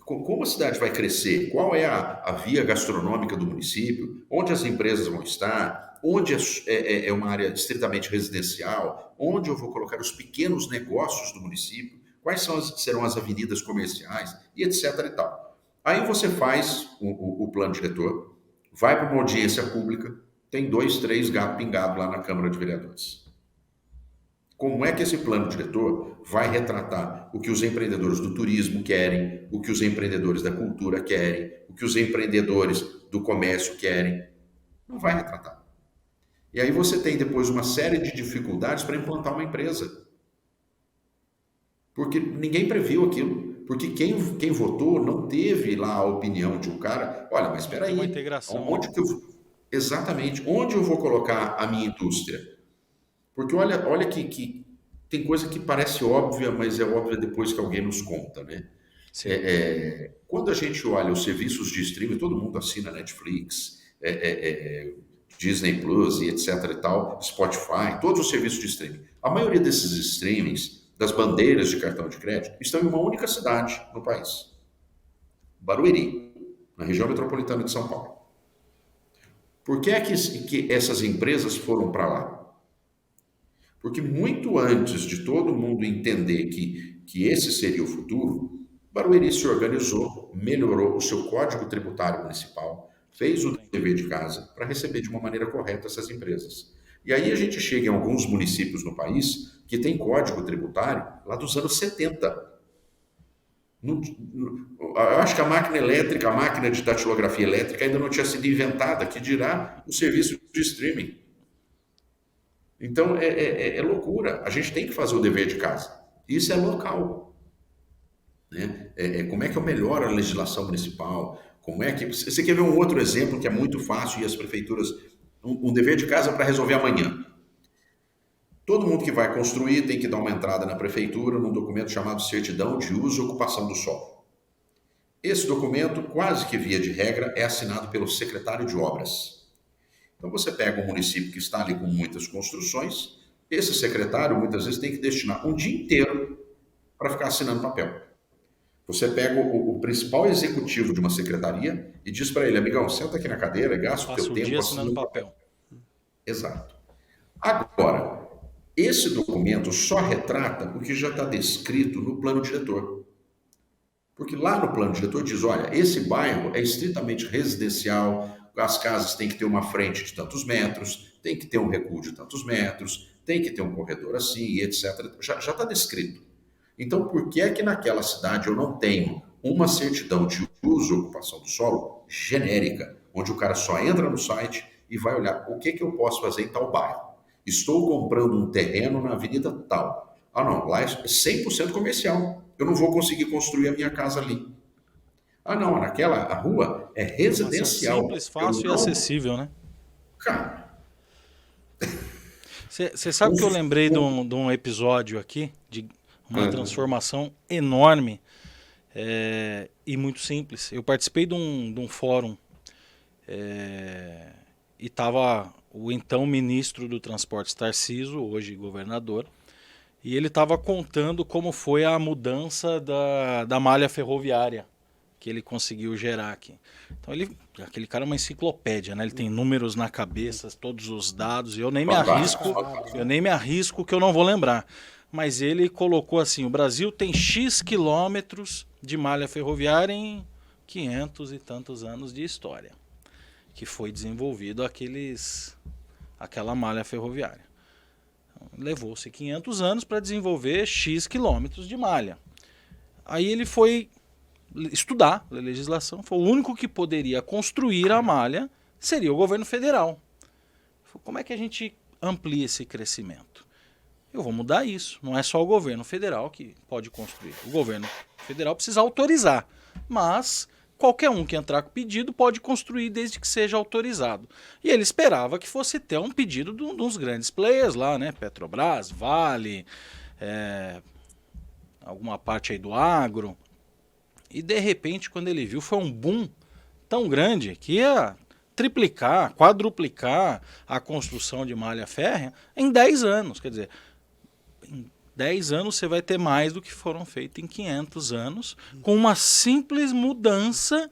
Como a cidade vai crescer, qual é a via gastronômica do município, onde as empresas vão estar, onde é uma área estritamente residencial, onde eu vou colocar os pequenos negócios do município, quais serão as avenidas comerciais, e etc. e tal. Aí você faz o plano diretor, vai para uma audiência pública, tem 2, 3 gatos pingados lá na Câmara de Vereadores. Como é que esse plano diretor vai retratar o que os empreendedores do turismo querem, o que os empreendedores da cultura querem, o que os empreendedores do comércio querem? Não vai retratar. E aí você tem depois uma série de dificuldades para implantar uma empresa. Porque ninguém previu aquilo. Porque quem votou não teve lá a opinião de um cara. Olha, mas espera aí. Uma integração. Exatamente. Onde eu vou colocar a minha indústria? Porque olha que tem coisa que parece óbvia, mas é óbvia depois que alguém nos conta, né? Quando a gente olha os serviços de streaming, todo mundo assina Netflix, Disney Plus e etc e tal, Spotify, todos os serviços de streaming. A maioria desses streamings, das bandeiras de cartão de crédito, estão em uma única cidade no país. Barueri, na região metropolitana de São Paulo. Por que é que essas empresas foram para lá? Porque muito antes de todo mundo entender que esse seria o futuro, Barueri se organizou, melhorou o seu código tributário municipal, fez o dever de casa para receber de uma maneira correta essas empresas. E aí a gente chega em alguns municípios no país que tem código tributário lá dos anos 70. Eu acho que a máquina elétrica, a máquina de datilografia elétrica ainda não tinha sido inventada, que dirá o serviço de streaming. Então, é loucura. A gente tem que fazer o dever de casa. Isso é local. Né? Como é que eu melhoro a legislação municipal? Como é que... Você quer ver um outro exemplo que é muito fácil e as prefeituras... Um dever de casa para resolver amanhã. Todo mundo que vai construir tem que dar uma entrada na prefeitura num documento chamado Certidão de Uso e Ocupação do Solo. Esse documento, quase que via de regra, é assinado pelo secretário de obras. Então você pega um município que está ali com muitas construções, esse secretário muitas vezes tem que destinar um dia inteiro para ficar assinando papel. Você pega o principal executivo de uma secretaria e diz para ele, amigão, senta aqui na cadeira, gasta o teu tempo assinando papel. Exato. Agora, esse documento só retrata o que já está descrito no plano diretor. Porque lá no plano diretor diz, olha, esse bairro é estritamente residencial, as casas têm que ter uma frente de tantos metros, tem que ter um recuo de tantos metros, tem que ter um corredor assim, etc. Já está descrito. Então, por que é que naquela cidade eu não tenho uma certidão de uso e ocupação do solo genérica, onde o cara só entra no site e vai olhar o que eu posso fazer em tal bairro? Estou comprando um terreno na avenida tal. Ah, não, lá é 100% comercial. Eu não vou conseguir construir a minha casa ali. Ah, não, a rua é residencial. Simples, fácil e acessível, né? Cara... Você sabe que eu lembrei de um episódio aqui, de uma transformação enorme e muito simples. Eu participei de um fórum e estava o então ministro do Transportes, Tarcísio, hoje governador, e ele estava contando como foi a mudança da malha ferroviária que ele conseguiu gerar aqui. Então aquele cara é uma enciclopédia, né? Ele tem números na cabeça, todos os dados, e eu nem me arrisco que eu não vou lembrar. Mas ele colocou assim, o Brasil tem X quilômetros de malha ferroviária em 500 e tantos anos de história, que foi desenvolvido aquela malha ferroviária. Levou-se 500 anos para desenvolver X quilômetros de malha. Aí ele foi estudar a legislação, foi o único que poderia construir a malha, seria o governo federal. Como é que a gente amplia esse crescimento? Eu vou mudar isso. Não é só o governo federal que pode construir. O governo federal precisa autorizar. Mas qualquer um que entrar com pedido pode construir desde que seja autorizado. E ele esperava que fosse ter um pedido de uns grandes players lá, né? Petrobras, Vale, alguma parte aí do agro. E de repente, quando ele viu, foi um boom tão grande que ia triplicar, quadruplicar a construção de malha férrea em 10 anos. Quer dizer, em 10 anos você vai ter mais do que foram feitos em 500 anos, com uma simples mudança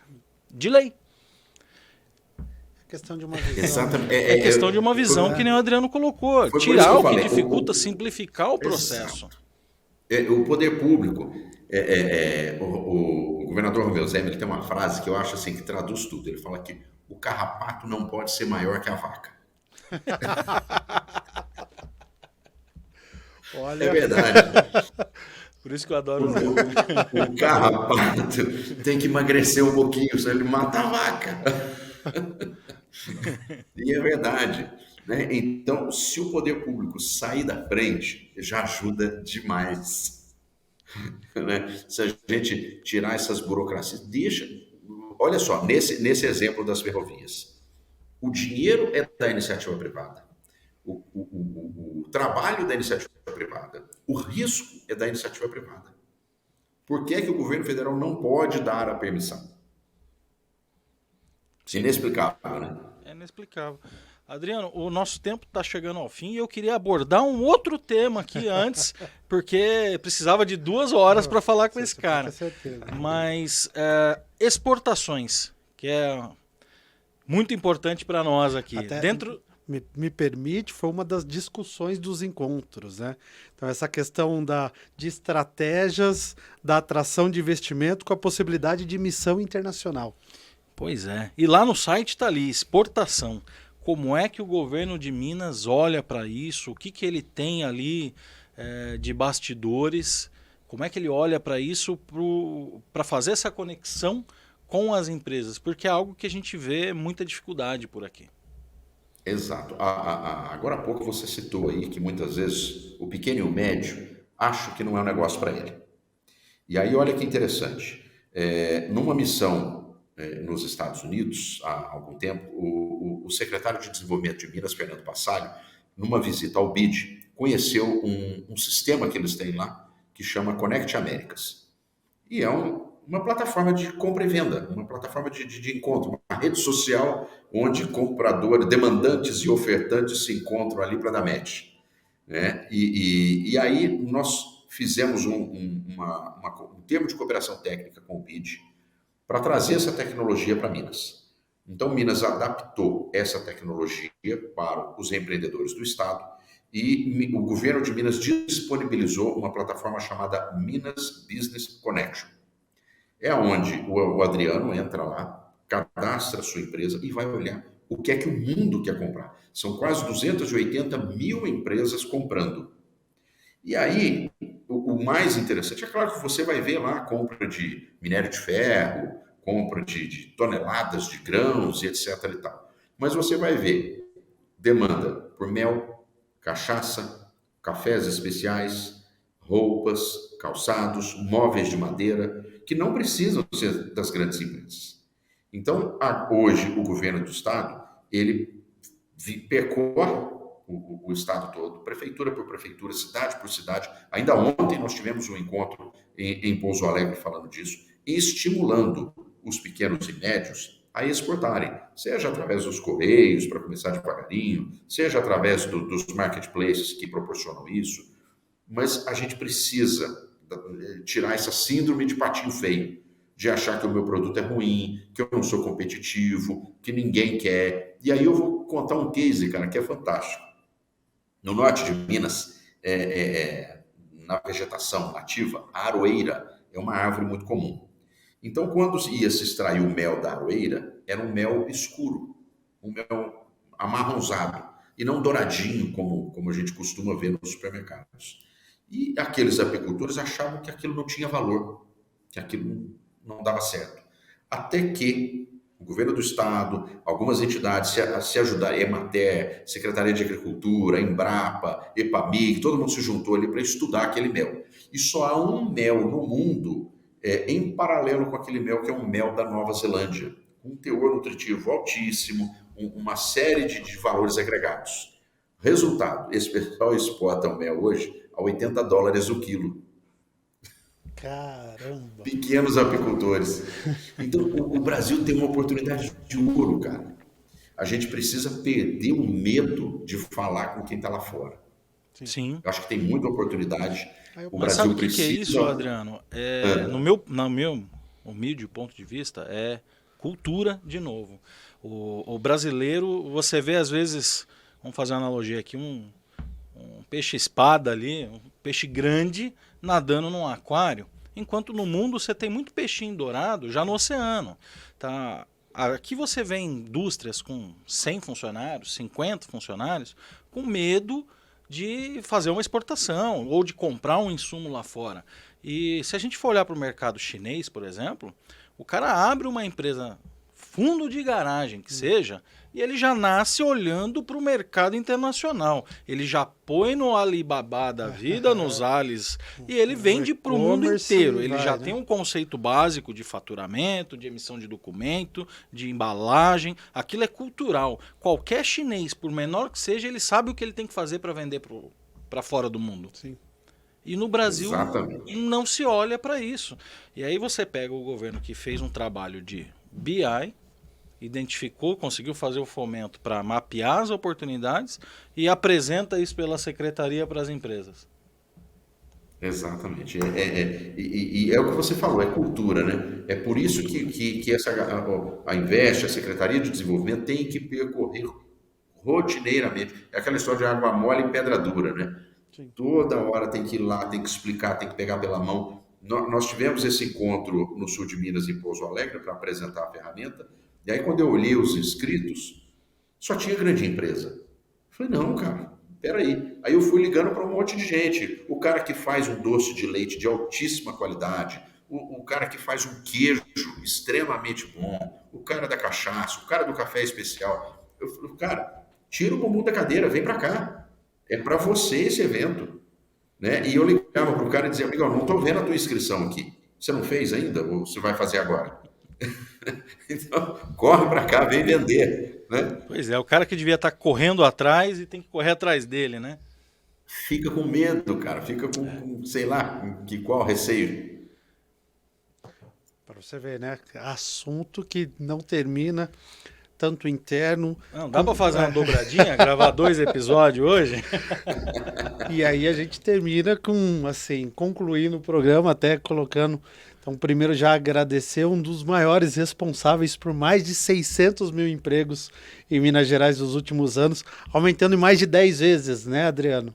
de lei. É questão de uma visão. Exatamente. É questão de uma visão, que nem o Adriano colocou. Tirar o que dificulta, simplificar o processo. O poder público, o governador Romeu Zema, ele tem uma frase que eu acho assim, que traduz tudo. Ele fala que o carrapato não pode ser maior que a vaca. Olha... É verdade. Por isso que eu adoro o carrapato tem que emagrecer um pouquinho, senão ele mata a vaca. E é verdade. Né? Então, se o poder público sair da frente, já ajuda demais. Né? Se a gente tirar essas burocracias, olha só, nesse exemplo das ferrovias, o dinheiro é da iniciativa privada, o trabalho da iniciativa privada, o risco é da iniciativa privada. Por que que o governo federal não pode dar a permissão? Sim. Inexplicável, né? É inexplicável. Adriano, o nosso tempo está chegando ao fim e eu queria abordar um outro tema aqui antes, porque precisava de 2 horas para falar com esse cara. Mas exportações, que é muito importante para nós aqui. Até dentro me permite, foi uma das discussões dos encontros, né? Então, essa questão de estratégias da atração de investimento com a possibilidade de missão internacional. Pois é. E lá no site está ali, exportação. Como é que o governo de Minas olha para isso? O que ele tem ali de bastidores? Como é que ele olha para isso para fazer essa conexão com as empresas? Porque é algo que a gente vê muita dificuldade por aqui. Exato. Agora há pouco você citou aí que muitas vezes o pequeno e o médio acham que não é um negócio para ele. E aí olha que interessante. Numa missão nos Estados Unidos, há algum tempo, o secretário de Desenvolvimento de Minas, Fernando Passalho, numa visita ao BID, conheceu um sistema que eles têm lá, que chama Connect Américas. E é uma plataforma de compra e venda, uma plataforma de encontro, uma rede social onde compradores, demandantes e ofertantes se encontram ali para dar match. Né? E aí nós fizemos um termo de cooperação técnica com o BID, para trazer essa tecnologia para Minas. Então, Minas adaptou essa tecnologia para os empreendedores do estado e o governo de Minas disponibilizou uma plataforma chamada Minas Business Connection. É onde o Adriano entra lá, cadastra a sua empresa e vai olhar o que é que o mundo quer comprar. São quase 280 mil empresas comprando. E aí, o mais interessante, é claro que você vai ver lá a compra de minério de ferro, compra de toneladas de grãos e etc. e tal. Mas você vai ver demanda por mel, cachaça, cafés especiais, roupas, calçados, móveis de madeira, que não precisam ser das grandes empresas. Então, hoje, o governo do estado, ele percorre o estado todo, prefeitura por prefeitura, cidade por cidade. Ainda ontem nós tivemos um encontro em Pouso Alegre falando disso, estimulando os pequenos e médios a exportarem, seja através dos correios, para começar devagarinho, seja através dos marketplaces que proporcionam isso, mas a gente precisa tirar essa síndrome de patinho feio, de achar que o meu produto é ruim, que eu não sou competitivo, que ninguém quer. E aí eu vou contar um case, cara, que é fantástico. No norte de Minas, na vegetação nativa, a aroeira é uma árvore muito comum. Então, quando ia se extrair o mel da aroeira, era um mel escuro, um mel amarronzado, e não douradinho, como a gente costuma ver nos supermercados. E aqueles apicultores achavam que aquilo não tinha valor, que aquilo não dava certo. Até que o governo do estado, algumas entidades se ajudarem, Emater, Secretaria de Agricultura, Embrapa, Epamig, todo mundo se juntou ali para estudar aquele mel. E só há um mel no mundo em paralelo com aquele mel, que é um mel da Nova Zelândia, com um teor nutritivo altíssimo, uma série de valores agregados. Resultado, esse pessoal exporta o mel hoje a $80 o quilo. Caramba! Pequenos apicultores. Então, o Brasil tem uma oportunidade de ouro, cara. A gente precisa perder o medo de falar com quem está lá fora. Sim. Eu acho que tem muita oportunidade. O Mas Brasil sabe o precisa... que é isso, Adriano? No meu humilde ponto de vista, é cultura de novo. O brasileiro, você vê às vezes, vamos fazer uma analogia aqui, um peixe-espada ali, um peixe grande nadando num aquário, enquanto no mundo você tem muito peixinho dourado já no oceano. Tá? Aqui você vê indústrias com 100 funcionários, 50 funcionários, com medo de fazer uma exportação ou de comprar um insumo lá fora. E se a gente for olhar para o mercado chinês, por exemplo, o cara abre uma empresa, fundo de garagem que seja, e ele já nasce olhando para o mercado internacional. Ele já põe no Alibaba da vida, nos Alis, e ele vende para o mundo inteiro. Ele já tem um conceito básico de faturamento, de emissão de documento, de embalagem. Aquilo é cultural. Qualquer chinês, por menor que seja, ele sabe o que ele tem que fazer para vender para fora do mundo. Sim. E no Brasil Exatamente. não se olha para isso. E aí você pega o governo que fez um trabalho de BI, identificou, conseguiu fazer o fomento para mapear as oportunidades e apresenta isso pela secretaria para as empresas. Exatamente. E é o que você falou, é cultura, né? É por isso que a Invest, a Secretaria de Desenvolvimento, tem que percorrer rotineiramente. É aquela história de água mole e pedra dura, né? Sim. Toda hora tem que ir lá, tem que explicar, tem que pegar pela mão. Nós tivemos esse encontro no sul de Minas, em Pouso Alegre, para apresentar a ferramenta. E aí, quando eu olhei os inscritos, só tinha grande empresa. Eu falei, não, cara, peraí. Aí eu fui ligando para um monte de gente. O cara que faz um doce de leite de altíssima qualidade, o cara que faz um queijo extremamente bom, o cara da cachaça, o cara do café especial. Eu falei, cara, tira o bumbum da cadeira, vem para cá. É para você esse evento. Né? E eu ligava para o cara e dizia, amigo, não estou vendo a tua inscrição aqui. Você não fez ainda? Ou você vai fazer agora? Então, corre para cá, vem vender. Né? Pois é, o cara que devia estar correndo atrás e tem que correr atrás dele, né? Fica com medo, cara. Fica com sei lá, qual receio. Para você ver, né? Assunto que não termina, tanto interno... Não, dá para fazer uma dobradinha, gravar 2 episódios hoje? E aí a gente termina com, assim, concluindo o programa, até colocando... Então, primeiro já agradecer um dos maiores responsáveis por mais de 600 mil empregos em Minas Gerais nos últimos anos, aumentando em mais de 10 vezes, né, Adriano?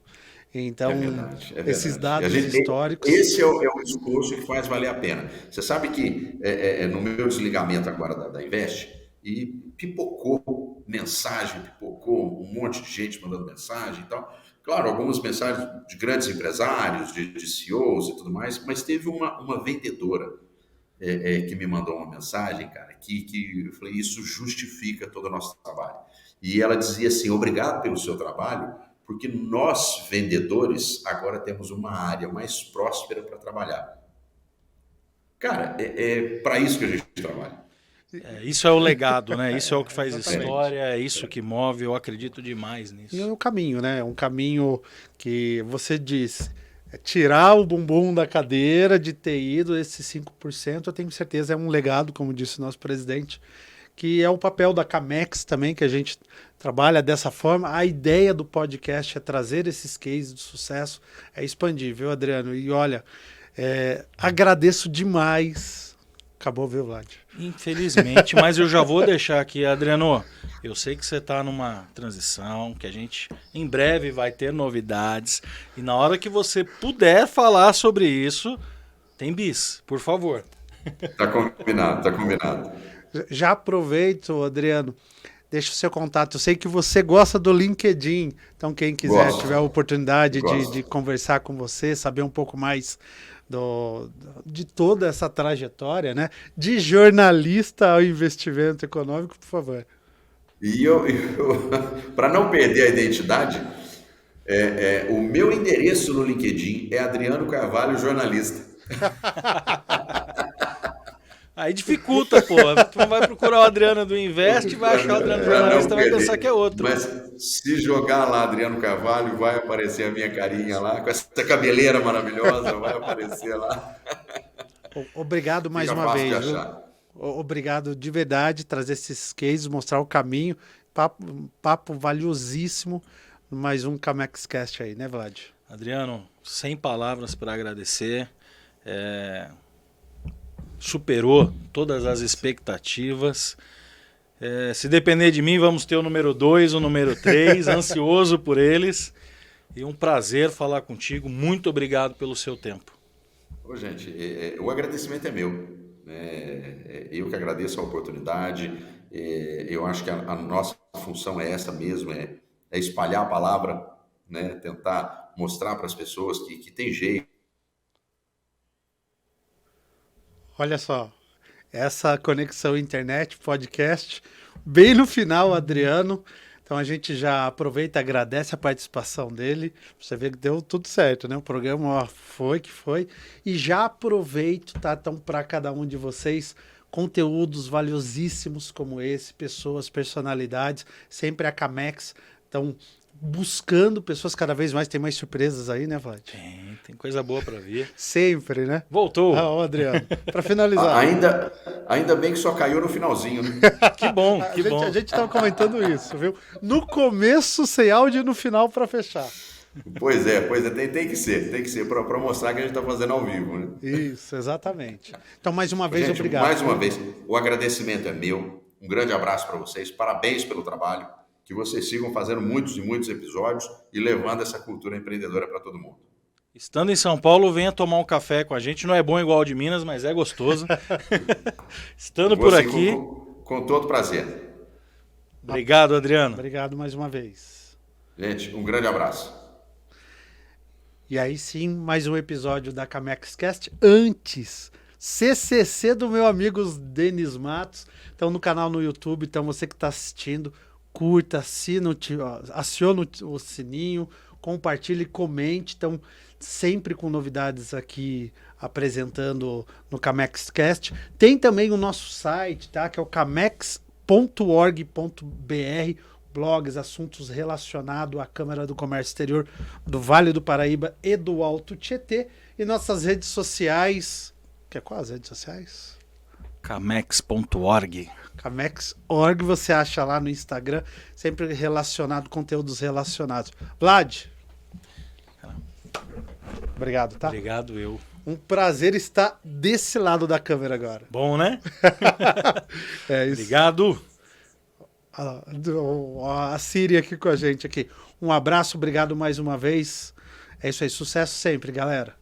Então, é verdade. Esses dados históricos... Esse é o esforço que faz valer a pena. Você sabe que no meu desligamento agora da Invest, e pipocou mensagem, pipocou um monte de gente mandando mensagem e tal. Claro, algumas mensagens de grandes empresários, de CEOs e tudo mais, mas teve uma vendedora que me mandou uma mensagem, cara, que eu falei, isso justifica todo o nosso trabalho. E ela dizia assim, obrigado pelo seu trabalho, porque nós, vendedores, agora temos uma área mais próspera para trabalhar. Cara, é para isso que a gente trabalha. Isso é o legado, né? Isso é o que faz história, é isso que move, eu acredito demais nisso. E é um caminho, né? É um caminho que você disse, tirar o bumbum da cadeira de ter ido esses 5%, eu tenho certeza é um legado, como disse o nosso presidente, que é o papel da Camex também, que a gente trabalha dessa forma. A ideia do podcast é trazer esses cases de sucesso, é expandir, viu, Adriano? E olha, agradeço demais. Acabou, viu, Vlad? Infelizmente, mas eu já vou deixar aqui, Adriano, eu sei que você está numa transição, que a gente em breve vai ter novidades, e na hora que você puder falar sobre isso, tem bis, por favor. Tá combinado, tá combinado. Já aproveito, Adriano, deixa o seu contato. Eu sei que você gosta do LinkedIn, então quem quiser tiver a oportunidade de conversar com você, saber um pouco mais de toda essa trajetória, né? De jornalista ao investimento econômico, por favor. E para não perder a identidade, o meu endereço no LinkedIn é Adriano Carvalho, jornalista. Aí dificulta, pô. Tu não vai procurar o Adriano do Invest, vai achar o Adriano do jornalista, vai pensar que é outro. Mas se jogar lá Adriano Carvalho, vai aparecer a minha carinha lá, com essa cabeleira maravilhosa, vai aparecer lá. Obrigado mais uma vez. Obrigado de verdade, trazer esses cases, mostrar o caminho. Papo valiosíssimo. Mais um CamexCast aí, né, Vlad? Adriano, sem palavras para agradecer. Superou todas as expectativas. Se depender de mim, vamos ter o número 2, o número 3, ansioso por eles. E um prazer falar contigo. Muito obrigado pelo seu tempo. Ô, gente, o agradecimento é meu. Eu que agradeço a oportunidade. Eu acho que a nossa função é essa mesmo, é espalhar a palavra, né? Tentar mostrar para as pessoas que tem jeito. Olha só, essa conexão internet, podcast, bem no final, Adriano. Então a gente já aproveita e agradece a participação dele. Você vê que deu tudo certo, né? O programa foi que foi. E já aproveito, tá? Então, para cada um de vocês, conteúdos valiosíssimos como esse, pessoas, personalidades, sempre a Camex. Então, buscando pessoas cada vez mais. Tem mais surpresas aí, né, Vlad? Tem coisa boa para vir. Sempre, né? Voltou. Adriano, para finalizar. Ainda bem que só caiu no finalzinho, né? Que bom, A gente estava comentando isso, viu? No começo sem áudio e no final para fechar. Pois é, tem que ser para mostrar que a gente está fazendo ao vivo, né? Isso, exatamente. Então, mais uma vez, gente, obrigado. Mais uma vez, o agradecimento é meu. Um grande abraço para vocês, parabéns pelo trabalho. Que vocês sigam fazendo muitos e muitos episódios e levando essa cultura empreendedora para todo mundo. Estando em São Paulo, venha tomar um café com a gente. Não é bom igual ao de Minas, mas é gostoso. Estando por aqui... Com todo prazer. Obrigado, Adriano. Obrigado mais uma vez. Gente, um grande abraço. E aí sim, mais um episódio da CamexCast. Antes, CCC do meu amigo Denis Matos. Então, no canal no YouTube. Então, você que está assistindo... Curta, aciona o sininho, compartilhe, comente. Então, sempre com novidades aqui apresentando no CamexCast. Tem também o nosso site, tá? Que é o camex.org.br, blogs, assuntos relacionados à Câmara do Comércio Exterior do Vale do Paraíba e do Alto Tietê. E nossas redes sociais. Qual as redes sociais? Camex.org. Camex.org, você acha lá no Instagram, sempre relacionado, conteúdos relacionados. Vlad, obrigado, tá? Obrigado, eu. Um prazer estar desse lado da câmera agora. Bom, né? É isso. Obrigado. A Siri aqui com a gente aqui. Um abraço, obrigado mais uma vez. É isso aí, sucesso sempre, galera.